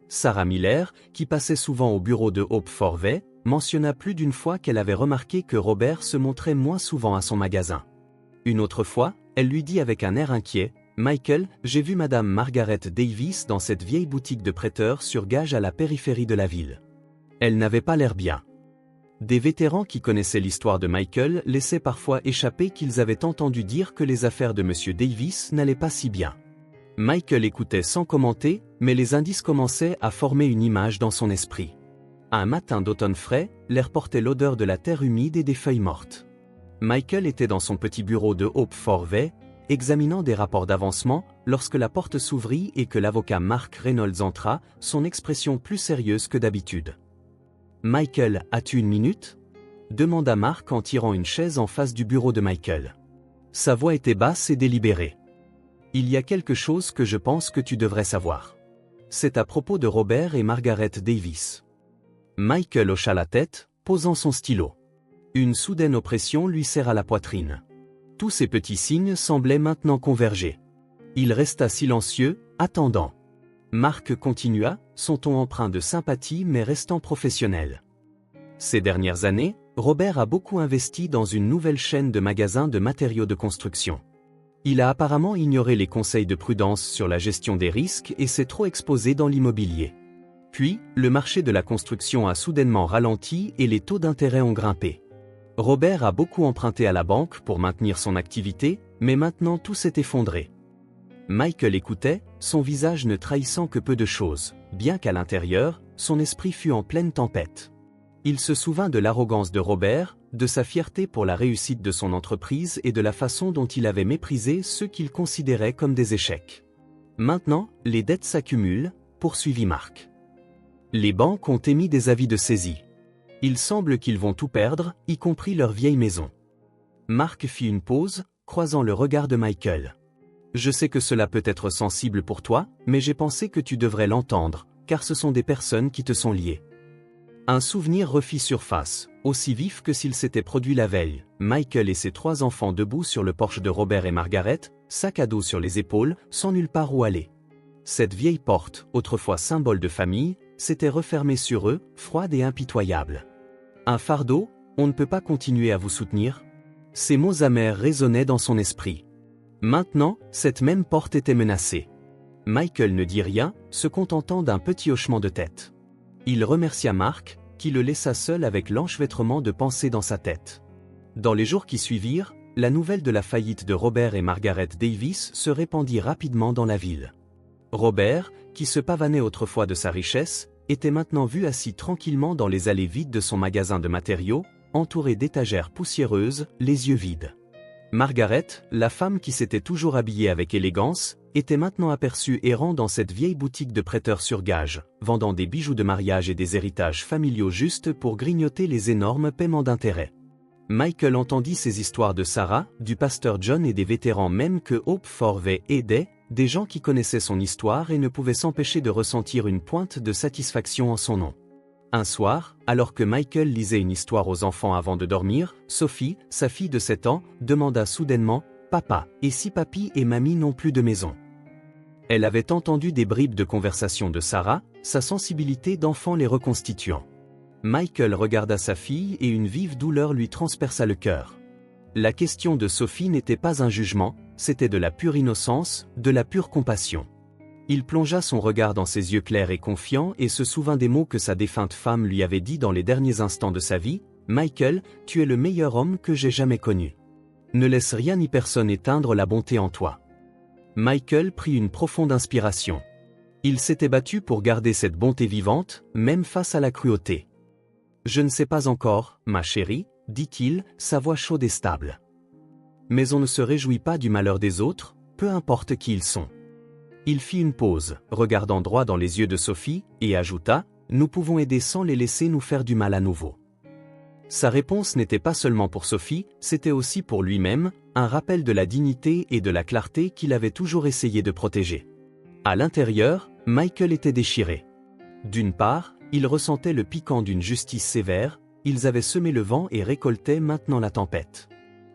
Sarah Miller, qui passait souvent au bureau de Hope Forvey, mentionna plus d'une fois qu'elle avait remarqué que Robert se montrait moins souvent à son magasin. Une autre fois, elle lui dit avec un air inquiet, « Michael, j'ai vu Madame Margaret Davis dans cette vieille boutique de prêteurs sur gage à la périphérie de la ville. Elle n'avait pas l'air bien. » Des vétérans qui connaissaient l'histoire de Michael laissaient parfois échapper qu'ils avaient entendu dire que les affaires de M. Davis n'allaient pas si bien. Michael écoutait sans commenter, mais les indices commençaient à former une image dans son esprit. Un matin d'automne frais, l'air portait l'odeur de la terre humide et des feuilles mortes. Michael était dans son petit bureau de Hope Forvey, examinant des rapports d'avancement, lorsque la porte s'ouvrit et que l'avocat Mark Reynolds entra, son expression plus sérieuse que d'habitude. « Michael, as-tu une minute ?» demanda Mark en tirant une chaise en face du bureau de Michael. Sa voix était basse et délibérée. « Il y a quelque chose que je pense que tu devrais savoir. C'est à propos de Robert et Margaret Davis. » Michael hocha la tête, posant son stylo. Une soudaine oppression lui serra la poitrine. Tous ces petits signes semblaient maintenant converger. Il resta silencieux, attendant. Mark continua, son ton empreint de sympathie mais restant professionnel. Ces dernières années, Robert a beaucoup investi dans une nouvelle chaîne de magasins de matériaux de construction. Il a apparemment ignoré les conseils de prudence sur la gestion des risques et s'est trop exposé dans l'immobilier. Puis, le marché de la construction a soudainement ralenti et les taux d'intérêt ont grimpé. Robert a beaucoup emprunté à la banque pour maintenir son activité, mais maintenant tout s'est effondré. Michael écoutait, son visage ne trahissant que peu de choses, bien qu'à l'intérieur, son esprit fût en pleine tempête. Il se souvint de l'arrogance de Robert, de sa fierté pour la réussite de son entreprise et de la façon dont il avait méprisé ceux qu'il considérait comme des échecs. Maintenant, les dettes s'accumulent, poursuivit Mark. Les banques ont émis des avis de saisie. Il semble qu'ils vont tout perdre, y compris leur vieille maison. Mark fit une pause, croisant le regard de Michael. « Je sais que cela peut être sensible pour toi, mais j'ai pensé que tu devrais l'entendre, car ce sont des personnes qui te sont liées. » Un souvenir refit surface, aussi vif que s'il s'était produit la veille. Michael et ses 3 enfants debout sur le porche de Robert et Margaret, sac à dos sur les épaules, sans nulle part où aller. Cette vieille porte, autrefois symbole de famille, s'était refermée sur eux, froide et impitoyable. Un fardeau, on ne peut pas continuer à vous soutenir. Ces mots amers résonnaient dans son esprit. Maintenant, cette même porte était menacée. Michael ne dit rien, se contentant d'un petit hochement de tête. Il remercia Mark, qui le laissa seul avec l'enchevêtrement de pensées dans sa tête. Dans les jours qui suivirent, la nouvelle de la faillite de Robert et Margaret Davis se répandit rapidement dans la ville. Robert, qui se pavanait autrefois de sa richesse, était maintenant vu assis tranquillement dans les allées vides de son magasin de matériaux, entouré d'étagères poussiéreuses, les yeux vides. Margaret, la femme qui s'était toujours habillée avec élégance, était maintenant aperçue errant dans cette vieille boutique de prêteurs sur gage, vendant des bijoux de mariage et des héritages familiaux juste pour grignoter les énormes paiements d'intérêt. Michael entendit ces histoires de Sarah, du pasteur John et des vétérans même que Hope Forvey aidait, des gens qui connaissaient son histoire et ne pouvaient s'empêcher de ressentir une pointe de satisfaction en son nom. Un soir, alors que Michael lisait une histoire aux enfants avant de dormir, Sophie, sa fille de 7 ans, demanda soudainement « Papa, et si papy et mamie n'ont plus de maison ?» Elle avait entendu des bribes de conversation de Sarah, sa sensibilité d'enfant les reconstituant. Michael regarda sa fille et une vive douleur lui transperça le cœur. La question de Sophie n'était pas un jugement, c'était de la pure innocence, de la pure compassion. Il plongea son regard dans ses yeux clairs et confiants et se souvint des mots que sa défunte femme lui avait dit dans les derniers instants de sa vie. « Michael, tu es le meilleur homme que j'ai jamais connu. Ne laisse rien ni personne éteindre la bonté en toi. » Michael prit une profonde inspiration. Il s'était battu pour garder cette bonté vivante, même face à la cruauté. « Je ne sais pas encore, ma chérie, » dit-il, sa voix chaude et stable. « Mais on ne se réjouit pas du malheur des autres, peu importe qui ils sont. » Il fit une pause, regardant droit dans les yeux de Sophie, et ajouta « Nous pouvons aider sans les laisser nous faire du mal à nouveau. » Sa réponse n'était pas seulement pour Sophie, c'était aussi pour lui-même, un rappel de la dignité et de la clarté qu'il avait toujours essayé de protéger. À l'intérieur, Michael était déchiré. D'une part, il ressentait le piquant d'une justice sévère, ils avaient semé le vent et récoltaient maintenant la tempête.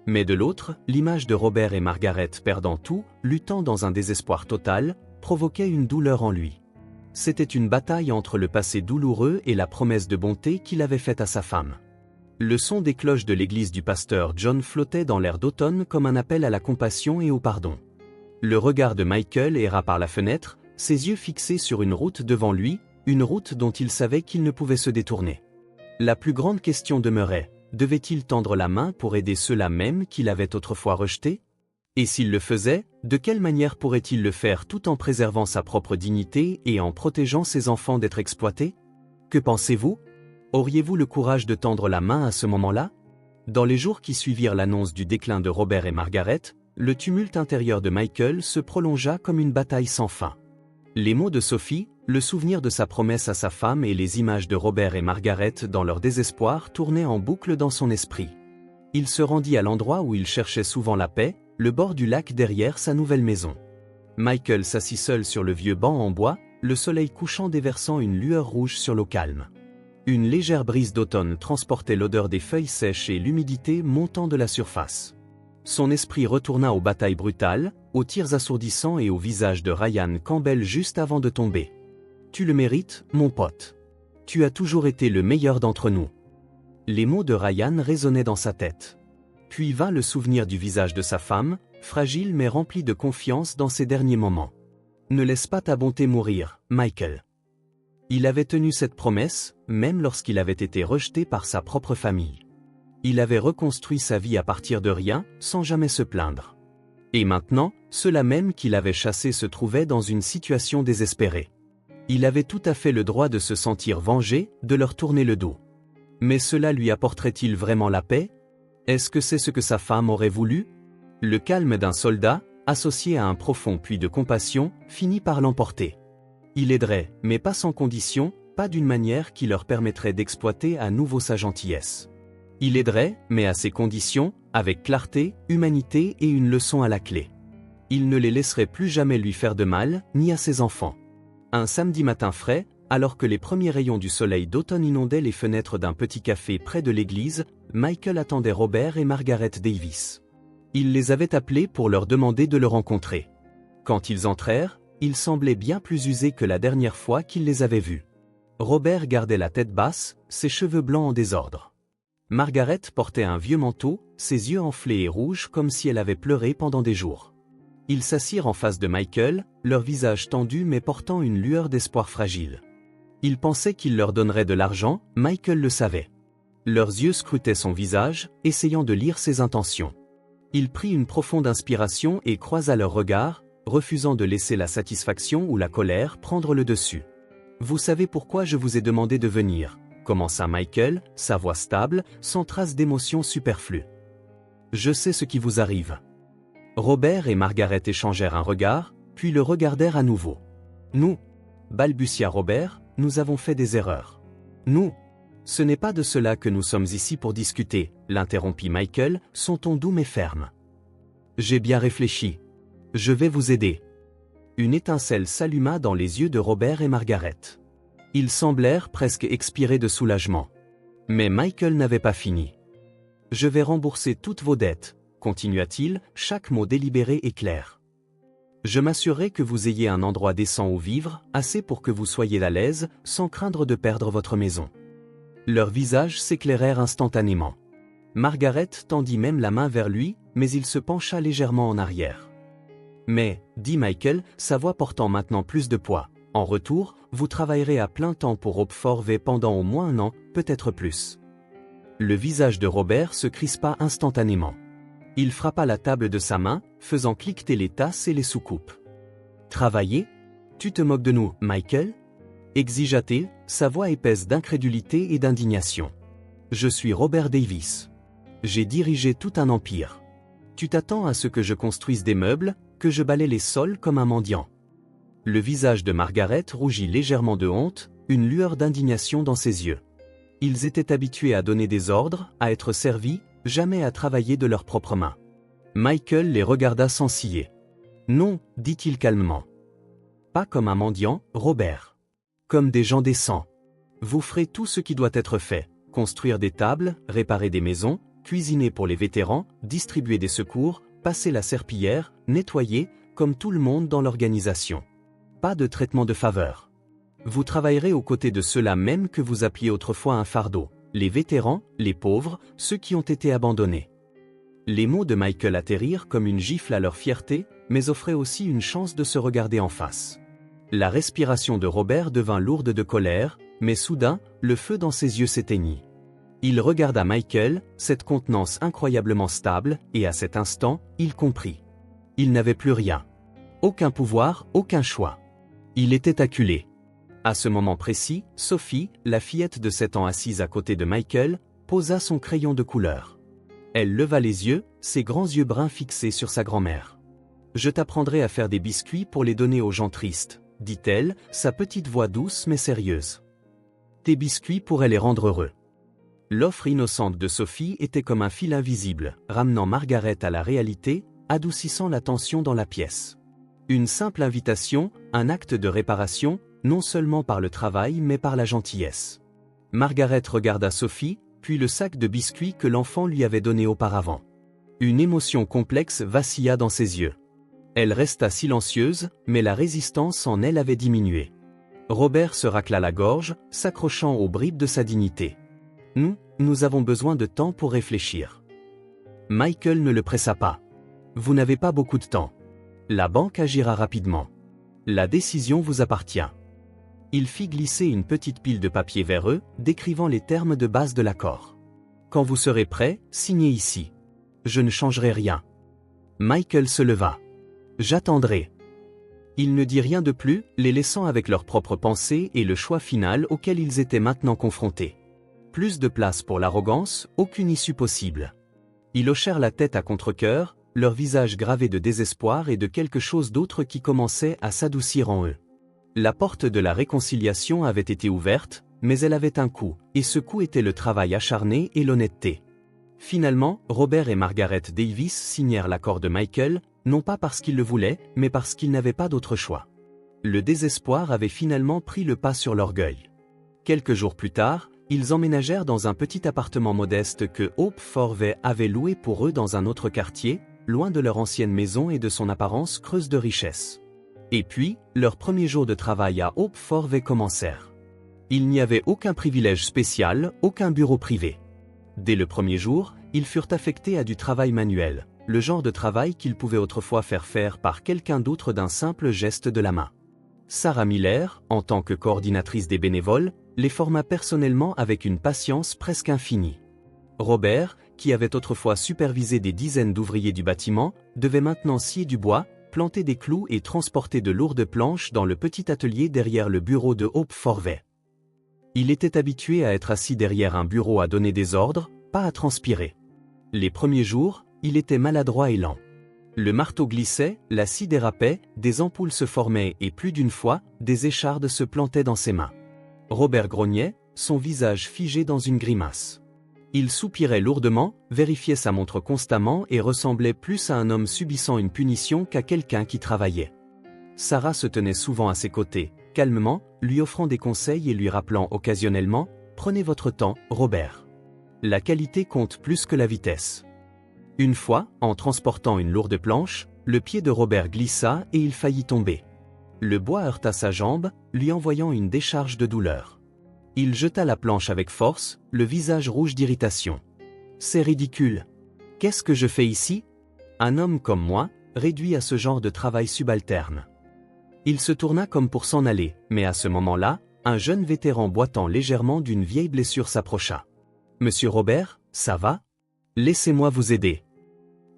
Mais de l'autre, l'image de Robert et Margaret perdant tout, luttant dans un désespoir total, provoquait une douleur en lui. C'était une bataille entre le passé douloureux et la promesse de bonté qu'il avait faite à sa femme. Le son des cloches de l'église du pasteur John flottait dans l'air d'automne comme un appel à la compassion et au pardon. Le regard de Michael erra par la fenêtre, ses yeux fixés sur une route devant lui, une route dont il savait qu'il ne pouvait se détourner. La plus grande question demeurait, devait-il tendre la main pour aider ceux-là même qu'il avait autrefois rejetés? Et s'il le faisait, de quelle manière pourrait-il le faire tout en préservant sa propre dignité et en protégeant ses enfants d'être exploités? Que pensez-vous? Auriez-vous le courage de tendre la main à ce moment-là? Dans les jours qui suivirent l'annonce du déclin de Robert et Margaret, le tumulte intérieur de Michael se prolongea comme une bataille sans fin. Les mots de Sophie, le souvenir de sa promesse à sa femme et les images de Robert et Margaret dans leur désespoir tournaient en boucle dans son esprit. Il se rendit à l'endroit où il cherchait souvent la paix, le bord du lac derrière sa nouvelle maison. Michael s'assit seul sur le vieux banc en bois, le soleil couchant déversant une lueur rouge sur l'eau calme. Une légère brise d'automne transportait l'odeur des feuilles sèches et l'humidité montant de la surface. Son esprit retourna aux batailles brutales, aux tirs assourdissants et au visage de Ryan Campbell juste avant de tomber. « Tu le mérites, mon pote. Tu as toujours été le meilleur d'entre nous. » Les mots de Ryan résonnaient dans sa tête. Puis vint le souvenir du visage de sa femme, fragile mais rempli de confiance dans ses derniers moments. « Ne laisse pas ta bonté mourir, Michael. » Il avait tenu cette promesse, même lorsqu'il avait été rejeté par sa propre famille. Il avait reconstruit sa vie à partir de rien, sans jamais se plaindre. Et maintenant, ceux-là même qu'il avait chassés se trouvaient dans une situation désespérée. Il avait tout à fait le droit de se sentir vengé, de leur tourner le dos. Mais cela lui apporterait-il vraiment la paix? Est-ce que c'est ce que sa femme aurait voulu? Le calme d'un soldat, associé à un profond puits de compassion, finit par l'emporter. Il aiderait, mais pas sans condition, pas d'une manière qui leur permettrait d'exploiter à nouveau sa gentillesse. Il aiderait, mais à ses conditions, avec clarté, humanité et une leçon à la clé. Il ne les laisserait plus jamais lui faire de mal, ni à ses enfants. Un samedi matin frais, alors que les premiers rayons du soleil d'automne inondaient les fenêtres d'un petit café près de l'église, Michael attendait Robert et Margaret Davis. Il les avait appelés pour leur demander de le rencontrer. Quand ils entrèrent, ils semblaient bien plus usés que la dernière fois qu'il les avait vus. Robert gardait la tête basse, ses cheveux blancs en désordre. Margaret portait un vieux manteau, ses yeux enflés et rouges comme si elle avait pleuré pendant des jours. Ils s'assirent en face de Michael, leur visage tendu mais portant une lueur d'espoir fragile. Ils pensaient qu'il leur donnerait de l'argent, Michael le savait. Leurs yeux scrutaient son visage, essayant de lire ses intentions. Il prit une profonde inspiration et croisa leurs regards, refusant de laisser la satisfaction ou la colère prendre le dessus. « Vous savez pourquoi je vous ai demandé de venir » commença Michael, sa voix stable, sans trace d'émotion superflue. « Je sais ce qui vous arrive. » Robert et Margaret échangèrent un regard, puis le regardèrent à nouveau. « Nous, » balbutia Robert, « nous avons fait des erreurs. »« Nous » Ce n'est pas de cela que nous sommes ici pour discuter, l'interrompit Michael, son ton doux mais ferme. « J'ai bien réfléchi. Je vais vous aider. » Une étincelle s'alluma dans les yeux de Robert et Margaret. Ils semblèrent presque expirer de soulagement. Mais Michael n'avait pas fini. « Je vais rembourser toutes vos dettes, » continua-t-il, chaque mot délibéré et clair. « Je m'assurerai que vous ayez un endroit décent où vivre, assez pour que vous soyez à l'aise, sans craindre de perdre votre maison. » Leurs visages s'éclairèrent instantanément. Margaret tendit même la main vers lui, mais il se pencha légèrement en arrière. « Mais, dit Michael, sa voix portant maintenant plus de poids, en retour, vous travaillerez à plein temps pour Hopeford V pendant au moins 1 an, peut-être plus. » Le visage de Robert se crispa instantanément. Il frappa la table de sa main, faisant cliqueter les tasses et les soucoupes. « Travailler? Tu te moques de nous, Michael ?» exigea-t-il, sa voix épaisse d'incrédulité et d'indignation. « Je suis Robert Davis. J'ai dirigé tout un empire. Tu t'attends à ce que je construise des meubles, que je balaie les sols comme un mendiant. » Le visage de Margaret rougit légèrement de honte, une lueur d'indignation dans ses yeux. Ils étaient habitués à donner des ordres, à être servis, jamais à travailler de leurs propres mains. Michael les regarda sans ciller. « Non, dit-il calmement. Pas comme un mendiant, Robert. Comme des gens décents. Vous ferez tout ce qui doit être fait, construire des tables, réparer des maisons, cuisiner pour les vétérans, distribuer des secours, passer la serpillière, nettoyer, comme tout le monde dans l'organisation. Pas de traitement de faveur. Vous travaillerez aux côtés de ceux-là même que vous appeliez autrefois un fardeau, les vétérans, les pauvres, ceux qui ont été abandonnés. » Les mots de Michael atterrirent comme une gifle à leur fierté, mais offraient aussi une chance de se regarder en face. La respiration de Robert devint lourde de colère, mais soudain, le feu dans ses yeux s'éteignit. Il regarda Michael, cette contenance incroyablement stable, et à cet instant, il comprit. Il n'avait plus rien. Aucun pouvoir, aucun choix. Il était acculé. À ce moment précis, Sophie, la fillette de 7 ans assise à côté de Michael, posa son crayon de couleur. Elle leva les yeux, ses grands yeux bruns fixés sur sa grand-mère. « Je t'apprendrai à faire des biscuits pour les donner aux gens tristes, » dit-elle, sa petite voix douce mais sérieuse. « Tes biscuits pourraient les rendre heureux. » L'offre innocente de Sophie était comme un fil invisible, ramenant Margaret à la réalité, adoucissant la tension dans la pièce. Une simple invitation, un acte de réparation, non seulement par le travail mais par la gentillesse. Margaret regarda Sophie, puis le sac de biscuits que l'enfant lui avait donné auparavant. Une émotion complexe vacilla dans ses yeux. Elle resta silencieuse, mais la résistance en elle avait diminué. Robert se racla la gorge, s'accrochant aux bribes de sa dignité. « Nous avons besoin de temps pour réfléchir. » Michael ne le pressa pas. « Vous n'avez pas beaucoup de temps. La banque agira rapidement. La décision vous appartient. » Il fit glisser une petite pile de papier vers eux, décrivant les termes de base de l'accord. « Quand vous serez prêts, signez ici. Je ne changerai rien. » Michael se leva. « J'attendrai. » Il ne dit rien de plus, les laissant avec leurs propres pensées et le choix final auquel ils étaient maintenant confrontés. Plus de place pour l'arrogance, aucune issue possible. Ils hochèrent la tête à contre-cœur, leur visage gravé de désespoir et de quelque chose d'autre qui commençait à s'adoucir en eux. La porte de la réconciliation avait été ouverte, mais elle avait un coût, et ce coût était le travail acharné et l'honnêteté. Finalement, Robert et Margaret Davis signèrent l'accord de Michael, non pas parce qu'ils le voulaient, mais parce qu'ils n'avaient pas d'autre choix. Le désespoir avait finalement pris le pas sur l'orgueil. Quelques jours plus tard, ils emménagèrent dans un petit appartement modeste que Hope Forvey avait loué pour eux dans un autre quartier, loin de leur ancienne maison et de son apparence creuse de richesse. Et puis, leurs premiers jours de travail à Hope Forvey commencèrent. Il n'y avait aucun privilège spécial, aucun bureau privé. Dès le premier jour, ils furent affectés à du travail manuel, le genre de travail qu'ils pouvaient autrefois faire par quelqu'un d'autre d'un simple geste de la main. Sarah Miller, en tant que coordinatrice des bénévoles, les forma personnellement avec une patience presque infinie. Robert, qui avait autrefois supervisé des dizaines d'ouvriers du bâtiment, devait maintenant scier du bois, planter des clous et transporter de lourdes planches dans le petit atelier derrière le bureau de Hope Forvey. Il était habitué à être assis derrière un bureau à donner des ordres, pas à transpirer. Les premiers jours, il était maladroit et lent. Le marteau glissait, la scie dérapait, des ampoules se formaient et plus d'une fois, des échardes se plantaient dans ses mains. Robert grognait, son visage figé dans une grimace. Il soupirait lourdement, vérifiait sa montre constamment et ressemblait plus à un homme subissant une punition qu'à quelqu'un qui travaillait. Sarah se tenait souvent à ses côtés, calmement, lui offrant des conseils et lui rappelant occasionnellement « Prenez votre temps, Robert. La qualité compte plus que la vitesse. » Une fois, en transportant une lourde planche, le pied de Robert glissa et il faillit tomber. Le bois heurta sa jambe, lui envoyant une décharge de douleur. Il jeta la planche avec force, le visage rouge d'irritation. « C'est ridicule. Qu'est-ce que je fais ici? Un homme comme moi, réduit à ce genre de travail subalterne. » Il se tourna comme pour s'en aller, mais à ce moment-là, un jeune vétéran boitant légèrement d'une vieille blessure s'approcha. « Monsieur Robert, ça va? Laissez-moi vous aider. »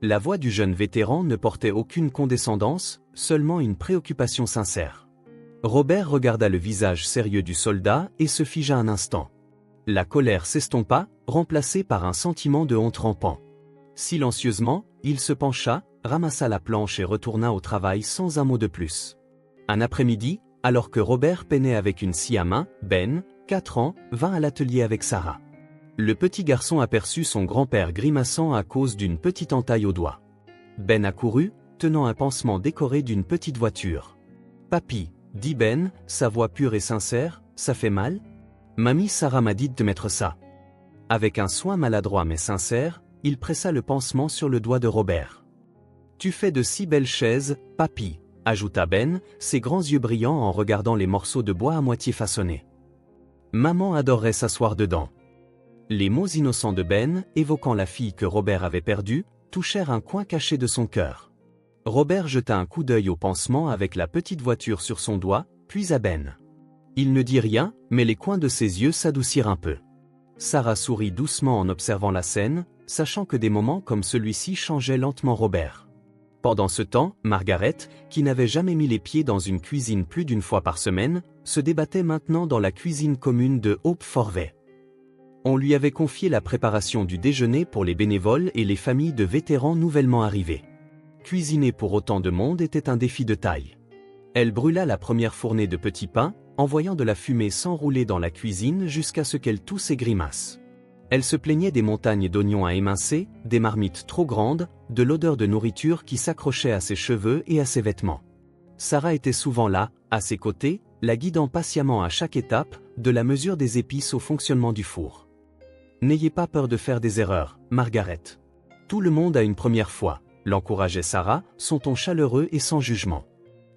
La voix du jeune vétéran ne portait aucune condescendance, seulement une préoccupation sincère. Robert regarda le visage sérieux du soldat et se figea un instant. La colère s'estompa, remplacée par un sentiment de honte rampant. Silencieusement, il se pencha, ramassa la planche et retourna au travail sans un mot de plus. Un après-midi, alors que Robert peinait avec une scie à main, Ben, 4 ans, vint à l'atelier avec Sarah. Le petit garçon aperçut son grand-père grimaçant à cause d'une petite entaille au doigt. Ben accourut, tenant un pansement décoré d'une petite voiture. « Papy, » dit Ben, sa voix pure et sincère, « ça fait mal? Mamie Sarah m'a dit de te mettre ça. » Avec un soin maladroit mais sincère, il pressa le pansement sur le doigt de Robert. « Tu fais de si belles chaises, papy, » ajouta Ben, ses grands yeux brillants en regardant les morceaux de bois à moitié façonnés. « Maman adorerait s'asseoir dedans. » Les mots innocents de Ben, évoquant la fille que Robert avait perdue, touchèrent un coin caché de son cœur. Robert jeta un coup d'œil au pansement avec la petite voiture sur son doigt, puis à Ben. Il ne dit rien, mais les coins de ses yeux s'adoucirent un peu. Sarah sourit doucement en observant la scène, sachant que des moments comme celui-ci changeaient lentement Robert. Pendant ce temps, Margaret, qui n'avait jamais mis les pieds dans une cuisine plus d'une fois par semaine, se débattait maintenant dans la cuisine commune de Hope Forvey. On lui avait confié la préparation du déjeuner pour les bénévoles et les familles de vétérans nouvellement arrivés. Cuisiner pour autant de monde était un défi de taille. Elle brûla la première fournée de petits pains, envoyant de la fumée s'enrouler dans la cuisine jusqu'à ce qu'elle tousse et grimace. Elle se plaignait des montagnes d'oignons à émincer, des marmites trop grandes, de l'odeur de nourriture qui s'accrochait à ses cheveux et à ses vêtements. Sarah était souvent là, à ses côtés, la guidant patiemment à chaque étape, de la mesure des épices au fonctionnement du four. « N'ayez pas peur de faire des erreurs, Margaret. Tout le monde a une première fois », l'encourageait Sarah, son ton chaleureux et sans jugement.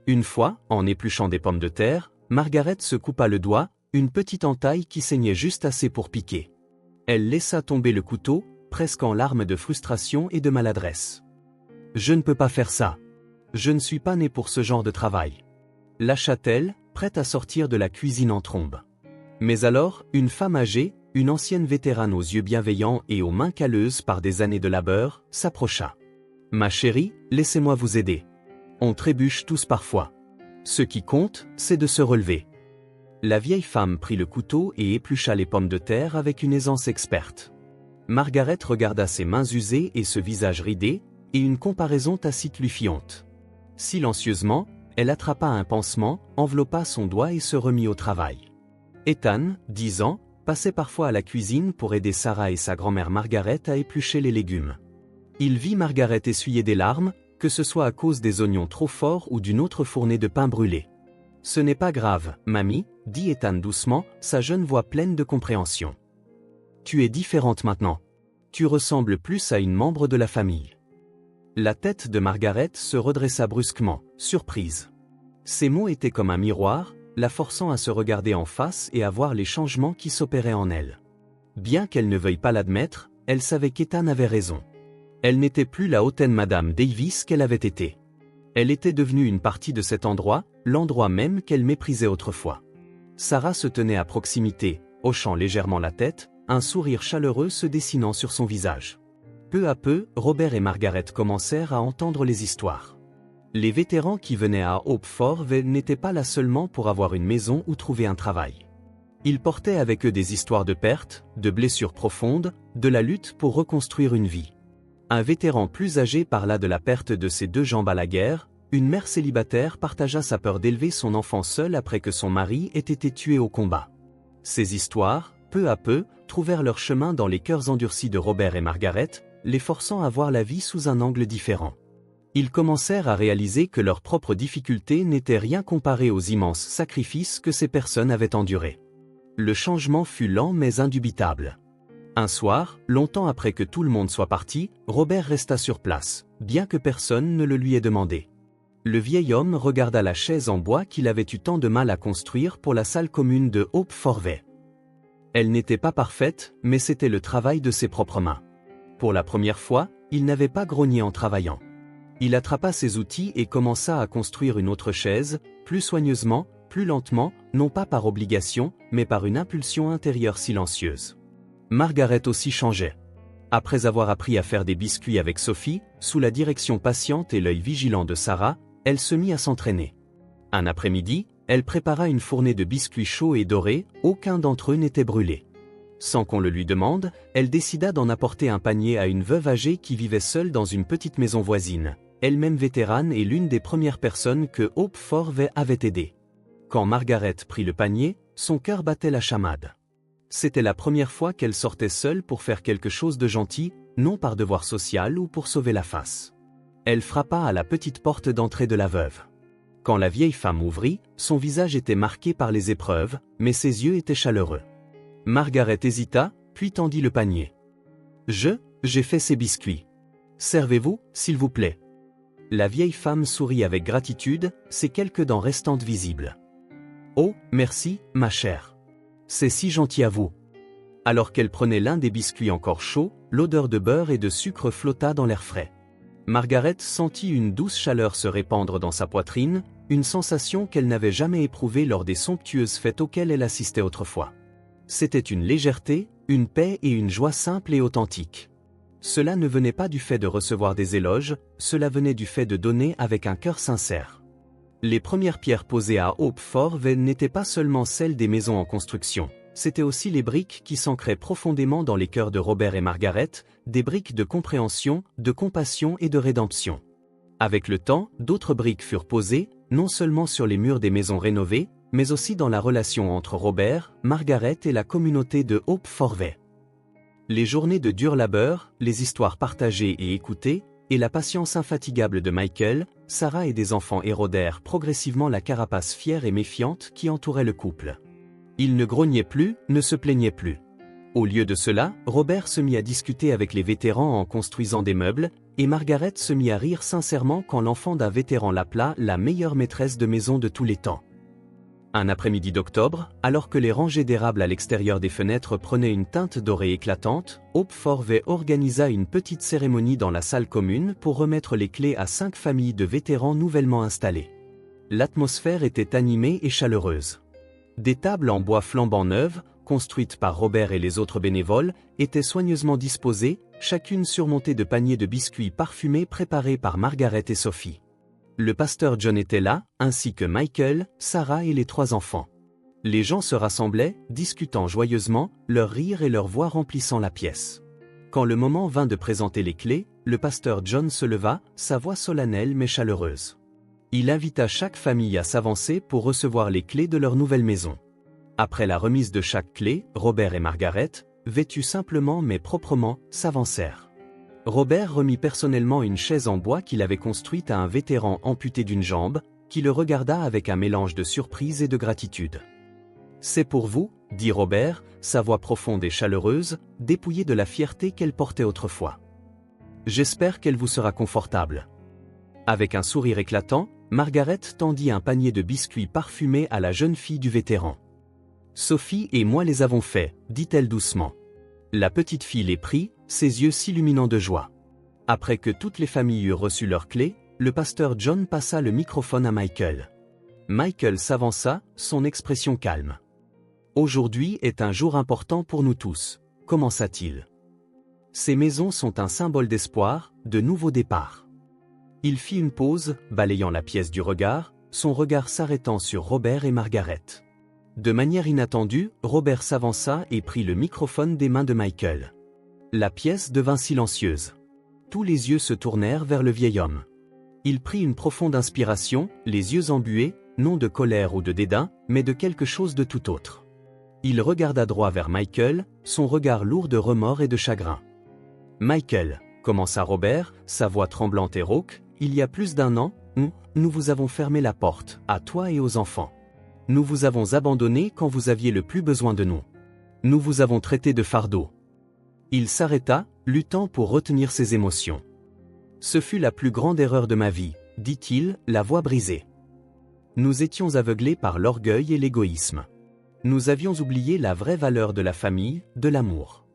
Une fois, en épluchant des pommes de terre, Margaret se coupa le doigt, une petite entaille qui saignait juste assez pour piquer. Elle laissa tomber le couteau, presque en larmes de frustration et de maladresse. « Je ne peux pas faire ça. Je ne suis pas née pour ce genre de travail. » Lâcha-t-elle, prête à sortir de la cuisine en trombe. Mais alors, une femme âgée, une ancienne vétérane aux yeux bienveillants et aux mains calleuses par des années de labeur, s'approcha. « Ma chérie, laissez-moi vous aider. On trébuche tous parfois. Ce qui compte, c'est de se relever. » La vieille femme prit le couteau et éplucha les pommes de terre avec une aisance experte. Margaret regarda ses mains usées et ce visage ridé, et une comparaison tacite lui fit honte. Silencieusement, elle attrapa un pansement, enveloppa son doigt et se remit au travail. Ethan, 10 ans, passait parfois à la cuisine pour aider Sarah et sa grand-mère Margaret à éplucher les légumes. Il vit Margaret essuyer des larmes, que ce soit à cause des oignons trop forts ou d'une autre fournée de pain brûlé. « Ce n'est pas grave, mamie, » dit Ethan doucement, sa jeune voix pleine de compréhension. « Tu es différente maintenant. Tu ressembles plus à une membre de la famille. » La tête de Margaret se redressa brusquement, surprise. Ces mots étaient comme un miroir, la forçant à se regarder en face et à voir les changements qui s'opéraient en elle. Bien qu'elle ne veuille pas l'admettre, elle savait qu'Ethan avait raison. Elle n'était plus la hautaine Madame Davis qu'elle avait été. Elle était devenue une partie de cet endroit, l'endroit même qu'elle méprisait autrefois. Sarah se tenait à proximité, hochant légèrement la tête, un sourire chaleureux se dessinant sur son visage. Peu à peu, Robert et Margaret commencèrent à entendre les histoires. Les vétérans qui venaient à Hope Forvey n'étaient pas là seulement pour avoir une maison ou trouver un travail. Ils portaient avec eux des histoires de pertes, de blessures profondes, de la lutte pour reconstruire une vie. Un vétéran plus âgé parla de la perte de ses 2 jambes à la guerre, une mère célibataire partagea sa peur d'élever son enfant seul après que son mari ait été tué au combat. Ces histoires, peu à peu, trouvèrent leur chemin dans les cœurs endurcis de Robert et Margaret, les forçant à voir la vie sous un angle différent. Ils commencèrent à réaliser que leurs propres difficultés n'étaient rien comparées aux immenses sacrifices que ces personnes avaient endurés. Le changement fut lent mais indubitable. Un soir, longtemps après que tout le monde soit parti, Robert resta sur place, bien que personne ne le lui ait demandé. Le vieil homme regarda la chaise en bois qu'il avait eu tant de mal à construire pour la salle commune de Hope Forvey. Elle n'était pas parfaite, mais c'était le travail de ses propres mains. Pour la première fois, il n'avait pas grogné en travaillant. Il attrapa ses outils et commença à construire une autre chaise, plus soigneusement, plus lentement, non pas par obligation, mais par une impulsion intérieure silencieuse. Margaret aussi changeait. Après avoir appris à faire des biscuits avec Sophie, sous la direction patiente et l'œil vigilant de Sarah, elle se mit à s'entraîner. Un après-midi, elle prépara une fournée de biscuits chauds et dorés, aucun d'entre eux n'était brûlé. Sans qu'on le lui demande, elle décida d'en apporter un panier à une veuve âgée qui vivait seule dans une petite maison voisine, elle-même vétérane et l'une des premières personnes que Hope Forvey avait aidées. Quand Margaret prit le panier, son cœur battait la chamade. C'était la première fois qu'elle sortait seule pour faire quelque chose de gentil, non par devoir social ou pour sauver la face. Elle frappa à la petite porte d'entrée de la veuve. Quand la vieille femme ouvrit, son visage était marqué par les épreuves, mais ses yeux étaient chaleureux. Margaret hésita, puis tendit le panier. « J'ai fait ces biscuits. Servez-vous, s'il vous plaît. » La vieille femme sourit avec gratitude, ses quelques dents restantes visibles. « Oh, merci, ma chère. C'est si gentil à vous. » Alors qu'elle prenait l'un des biscuits encore chauds, l'odeur de beurre et de sucre flotta dans l'air frais. Margaret sentit une douce chaleur se répandre dans sa poitrine, une sensation qu'elle n'avait jamais éprouvée lors des somptueuses fêtes auxquelles elle assistait autrefois. C'était une légèreté, une paix et une joie simple et authentique. Cela ne venait pas du fait de recevoir des éloges, cela venait du fait de donner avec un cœur sincère. Les premières pierres posées à Hope for Vale n'étaient pas seulement celles des maisons en construction, c'étaient aussi les briques qui s'ancraient profondément dans les cœurs de Robert et Margaret, des briques de compréhension, de compassion et de rédemption. Avec le temps, d'autres briques furent posées, non seulement sur les murs des maisons rénovées, mais aussi dans la relation entre Robert, Margaret et la communauté de Hope for Vale. Les journées de dur labeur, les histoires partagées et écoutées, et la patience infatigable de Michael, Sarah et des enfants érodèrent progressivement la carapace fière et méfiante qui entourait le couple. Ils ne grognaient plus, ne se plaignaient plus. Au lieu de cela, Robert se mit à discuter avec les vétérans en construisant des meubles, et Margaret se mit à rire sincèrement quand l'enfant d'un vétéran l'appela la meilleure maîtresse de maison de tous les temps. Un après-midi d'octobre, alors que les rangées d'érables à l'extérieur des fenêtres prenaient une teinte dorée éclatante, Hope for Vale organisa une petite cérémonie dans la salle commune pour remettre les clés à 5 familles de vétérans nouvellement installés. L'atmosphère était animée et chaleureuse. Des tables en bois flambant neuves, construites par Robert et les autres bénévoles, étaient soigneusement disposées, chacune surmontée de paniers de biscuits parfumés préparés par Margaret et Sophie. Le pasteur John était là, ainsi que Michael, Sarah et les 3 enfants. Les gens se rassemblaient, discutant joyeusement, leurs rires et leurs voix remplissant la pièce. Quand le moment vint de présenter les clés, le pasteur John se leva, sa voix solennelle mais chaleureuse. Il invita chaque famille à s'avancer pour recevoir les clés de leur nouvelle maison. Après la remise de chaque clé, Robert et Margaret, vêtus simplement mais proprement, s'avancèrent. Robert remit personnellement une chaise en bois qu'il avait construite à un vétéran amputé d'une jambe, qui le regarda avec un mélange de surprise et de gratitude. « C'est pour vous, » dit Robert, sa voix profonde et chaleureuse, dépouillée de la fierté qu'elle portait autrefois. « J'espère qu'elle vous sera confortable. » Avec un sourire éclatant, Margaret tendit un panier de biscuits parfumés à la jeune fille du vétéran. « Sophie et moi les avons faits, dit-elle doucement. La petite fille les prit, ses yeux s'illuminant de joie. Après que toutes les familles eurent reçu leurs clés, le pasteur John passa le microphone à Michael. Michael s'avança, son expression calme. « Aujourd'hui est un jour important pour nous tous, » commença-t-il. Ces maisons sont un symbole d'espoir, de nouveau départ. Il fit une pause, balayant la pièce du regard, son regard s'arrêtant sur Robert et Margaret. De manière inattendue, Robert s'avança et prit le microphone des mains de Michael. La pièce devint silencieuse. Tous les yeux se tournèrent vers le vieil homme. Il prit une profonde inspiration, les yeux embués, non de colère ou de dédain, mais de quelque chose de tout autre. Il regarda droit vers Michael, son regard lourd de remords et de chagrin. « Michael, » commença Robert, sa voix tremblante et rauque, « il y a plus d'1 an, nous vous avons fermé la porte, à toi et aux enfants. Nous vous avons abandonné quand vous aviez le plus besoin de nous. Nous vous avons traité de fardeau. » Il s'arrêta, luttant pour retenir ses émotions. « Ce fut la plus grande erreur de ma vie, » dit-il, la voix brisée. Nous étions aveuglés par l'orgueil et l'égoïsme. Nous avions oublié la vraie valeur de la famille, de l'amour.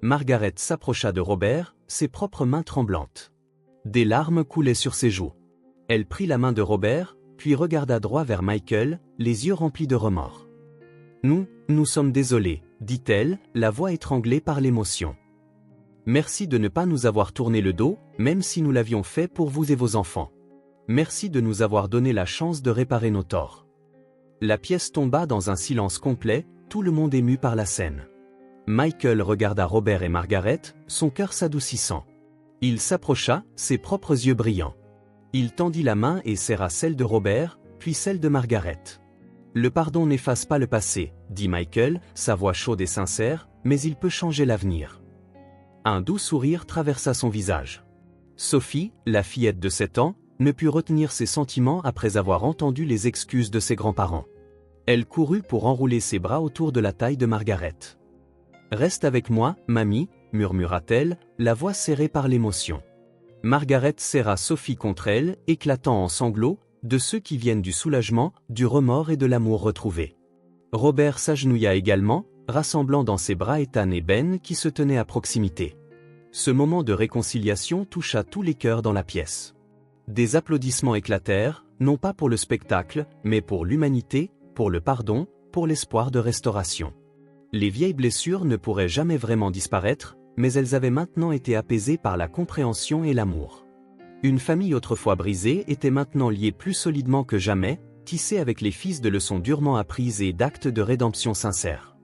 Margaret s'approcha de Robert, ses propres mains tremblantes. Des larmes coulaient sur ses joues. Elle prit la main de Robert, puis regarda droit vers Michael, les yeux remplis de remords. « Nous sommes désolés, » dit-elle, la voix étranglée par l'émotion. « Merci de ne pas nous avoir tourné le dos, même si nous l'avions fait pour vous et vos enfants. Merci de nous avoir donné la chance de réparer nos torts. » La pièce tomba dans un silence complet, tout le monde ému par la scène. Michael regarda Robert et Margaret, son cœur s'adoucissant. Il s'approcha, ses propres yeux brillants. Il tendit la main et serra celle de Robert, puis celle de Margaret. « Le pardon n'efface pas le passé, » dit Michael, sa voix chaude et sincère, « mais il peut changer l'avenir. » Un doux sourire traversa son visage. Sophie, la fillette de 7 ans, ne put retenir ses sentiments après avoir entendu les excuses de ses grands-parents. Elle courut pour enrouler ses bras autour de la taille de Margaret. « Reste avec moi, mamie, » murmura-t-elle, la voix serrée par l'émotion. Margaret serra Sophie contre elle, éclatant en sanglots, de ceux qui viennent du soulagement, du remords et de l'amour retrouvé. Robert s'agenouilla également, rassemblant dans ses bras Ethan et Ben qui se tenaient à proximité. Ce moment de réconciliation toucha tous les cœurs dans la pièce. Des applaudissements éclatèrent, non pas pour le spectacle, mais pour l'humanité, pour le pardon, pour l'espoir de restauration. Les vieilles blessures ne pourraient jamais vraiment disparaître, mais elles avaient maintenant été apaisées par la compréhension et l'amour. Une famille autrefois brisée était maintenant liée plus solidement que jamais, tissée avec les fils de leçons durement apprises et d'actes de rédemption sincères.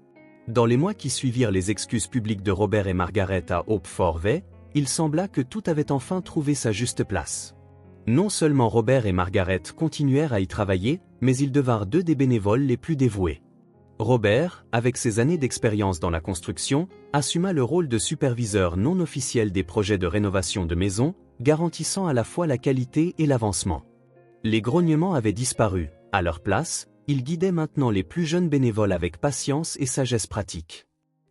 Dans les mois qui suivirent les excuses publiques de Robert et Margaret à Hope Forvey, il sembla que tout avait enfin trouvé sa juste place. Non seulement Robert et Margaret continuèrent à y travailler, mais ils devinrent deux des bénévoles les plus dévoués. Robert, avec ses années d'expérience dans la construction, assuma le rôle de superviseur non officiel des projets de rénovation de maisons, garantissant à la fois la qualité et l'avancement. Les grognements avaient disparu, à leur place, il guidait maintenant les plus jeunes bénévoles avec patience et sagesse pratique.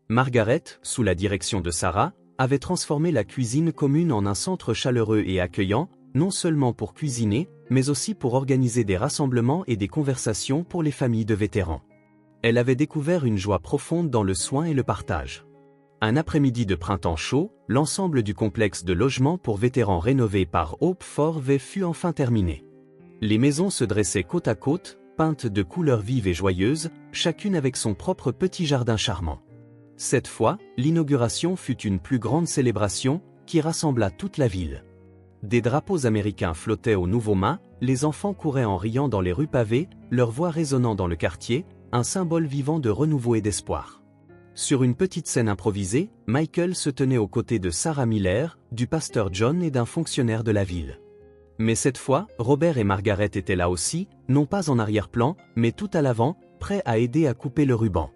Margaret, sous la direction de Sarah, avait transformé la cuisine commune en un centre chaleureux et accueillant, non seulement pour cuisiner, mais aussi pour organiser des rassemblements et des conversations pour les familles de vétérans. Elle avait découvert une joie profonde dans le soin et le partage. Un après-midi de printemps chaud, l'ensemble du complexe de logements pour vétérans rénové par Hope Forvey fut enfin terminé. Les maisons se dressaient côte à côte, peintes de couleurs vives et joyeuses, chacune avec son propre petit jardin charmant. Cette fois, l'inauguration fut une plus grande célébration, qui rassembla toute la ville. Des drapeaux américains flottaient au nouveau mât, les enfants couraient en riant dans les rues pavées, leur voix résonnant dans le quartier, un symbole vivant de renouveau et d'espoir. Sur une petite scène improvisée, Michael se tenait aux côtés de Sarah Miller, du pasteur John et d'un fonctionnaire de la ville. Mais cette fois, Robert et Margaret étaient là aussi, non pas en arrière-plan, mais tout à l'avant, prêts à aider à couper le ruban.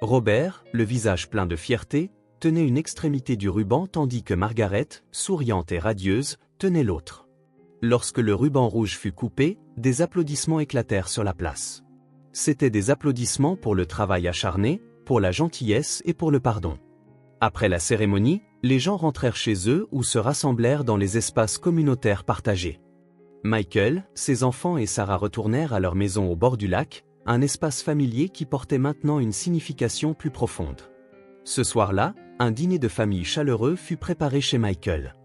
Robert, le visage plein de fierté, tenait une extrémité du ruban tandis que Margaret, souriante et radieuse, tenait l'autre. Lorsque le ruban rouge fut coupé, des applaudissements éclatèrent sur la place. C'étaient des applaudissements pour le travail acharné, pour la gentillesse et pour le pardon. Après la cérémonie, les gens rentrèrent chez eux ou se rassemblèrent dans les espaces communautaires partagés. Michael, ses enfants et Sarah retournèrent à leur maison au bord du lac, un espace familier qui portait maintenant une signification plus profonde. Ce soir-là, un dîner de famille chaleureux fut préparé chez Michael.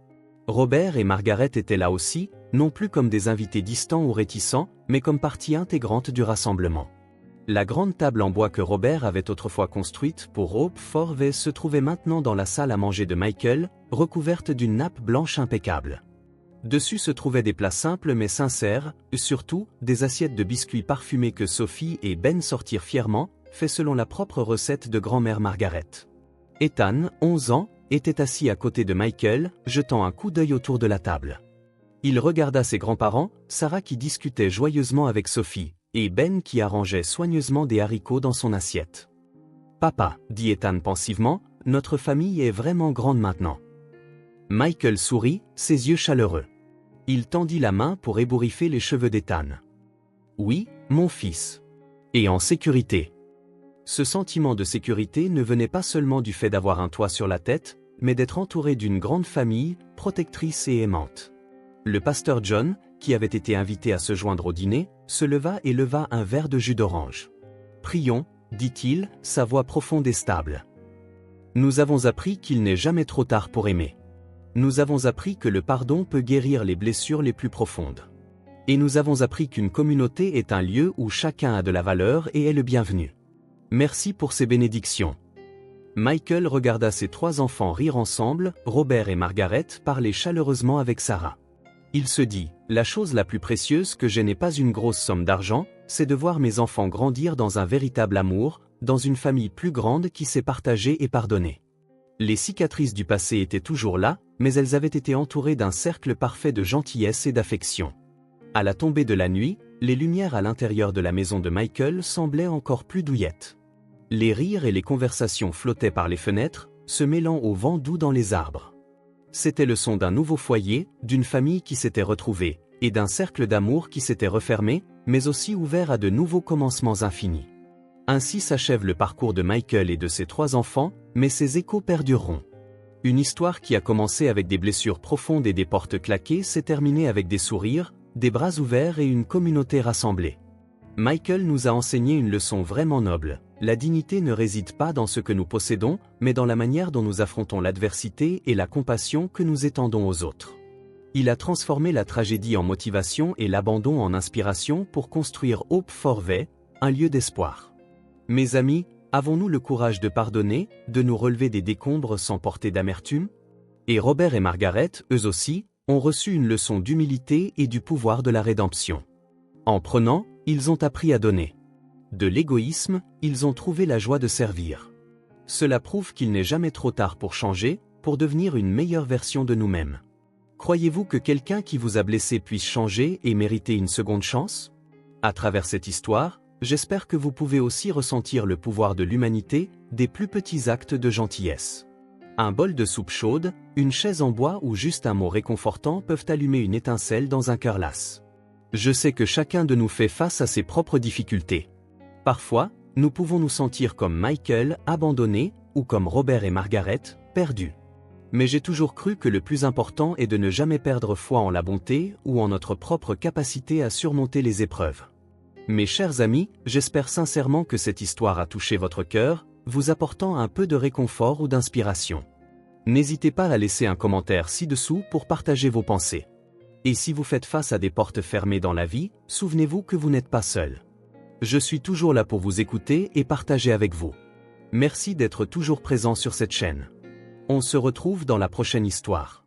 Robert et Margaret étaient là aussi, non plus comme des invités distants ou réticents, mais comme partie intégrante du rassemblement. La grande table en bois que Robert avait autrefois construite pour Hope Forvey se trouvait maintenant dans la salle à manger de Michael, recouverte d'une nappe blanche impeccable. Dessus se trouvaient des plats simples mais sincères, surtout des assiettes de biscuits parfumés que Sophie et Ben sortirent fièrement, fait selon la propre recette de grand-mère Margaret. Ethan, 11 ans, était assis à côté de Michael, jetant un coup d'œil autour de la table. Il regarda ses grands-parents, Sarah qui discutait joyeusement avec Sophie, et Ben qui arrangeait soigneusement des haricots dans son assiette. « Papa, dit Ethan pensivement, notre famille est vraiment grande maintenant. » Michael sourit, ses yeux chaleureux. Il tendit la main pour ébouriffer les cheveux d'Ethan. « Oui, mon fils. Et en sécurité. » Ce sentiment de sécurité ne venait pas seulement du fait d'avoir un toit sur la tête, mais d'être entouré d'une grande famille, protectrice et aimante. Le pasteur John, qui avait été invité à se joindre au dîner, se leva et leva un verre de jus d'orange. « Prions, dit-il, sa voix profonde et stable. Nous avons appris qu'il n'est jamais trop tard pour aimer. Nous avons appris que le pardon peut guérir les blessures les plus profondes. Et nous avons appris qu'une communauté est un lieu où chacun a de la valeur et est le bienvenu. Merci pour ces bénédictions. » Michael regarda ses trois enfants rire ensemble, Robert et Margaret parlaient chaleureusement avec Sarah. Il se dit, la chose la plus précieuse que j'ai n'est pas une grosse somme d'argent, c'est de voir mes enfants grandir dans un véritable amour, dans une famille plus grande qui sait partager et pardonner. Les cicatrices du passé étaient toujours là, mais elles avaient été entourées d'un cercle parfait de gentillesse et d'affection. À la tombée de la nuit, les lumières à l'intérieur de la maison de Michael semblaient encore plus douillettes. Les rires et les conversations flottaient par les fenêtres, se mêlant au vent doux dans les arbres. C'était le son d'un nouveau foyer, d'une famille qui s'était retrouvée, et d'un cercle d'amour qui s'était refermé, mais aussi ouvert à de nouveaux commencements infinis. Ainsi s'achève le parcours de Michael et de ses trois enfants, mais ses échos perdureront. Une histoire qui a commencé avec des blessures profondes et des portes claquées s'est terminée avec des sourires, des bras ouverts et une communauté rassemblée. Michael nous a enseigné une leçon vraiment noble. La dignité ne réside pas dans ce que nous possédons, mais dans la manière dont nous affrontons l'adversité et la compassion que nous étendons aux autres. Il a transformé la tragédie en motivation et l'abandon en inspiration pour construire Hope Forvey, un lieu d'espoir. Mes amis, Avons-nous le courage de pardonner, de nous relever des décombres sans porter d'amertume? Et Robert et Margaret, eux aussi, ont reçu une leçon d'humilité et du pouvoir de la rédemption. En prenant, ils ont appris à donner. De l'égoïsme, ils ont trouvé la joie de servir. Cela prouve qu'il n'est jamais trop tard pour changer, pour devenir une meilleure version de nous-mêmes. Croyez-vous que quelqu'un qui vous a blessé puisse changer et mériter une seconde chance? À travers cette histoire, j'espère que vous pouvez aussi ressentir le pouvoir de l'humanité, des plus petits actes de gentillesse. Un bol de soupe chaude, une chaise en bois ou juste un mot réconfortant peuvent allumer une étincelle dans un cœur las. Je sais que chacun de nous fait face à ses propres difficultés. Parfois, nous pouvons nous sentir comme Michael, abandonné, ou comme Robert et Margaret, perdus. Mais j'ai toujours cru que le plus important est de ne jamais perdre foi en la bonté ou en notre propre capacité à surmonter les épreuves. Mes chers amis, j'espère sincèrement que cette histoire a touché votre cœur, vous apportant un peu de réconfort ou d'inspiration. N'hésitez pas à laisser un commentaire ci-dessous pour partager vos pensées. Et si vous faites face à des portes fermées dans la vie, souvenez-vous que vous n'êtes pas seul. Je suis toujours là pour vous écouter et partager avec vous. Merci d'être toujours présent sur cette chaîne. On se retrouve dans la prochaine histoire.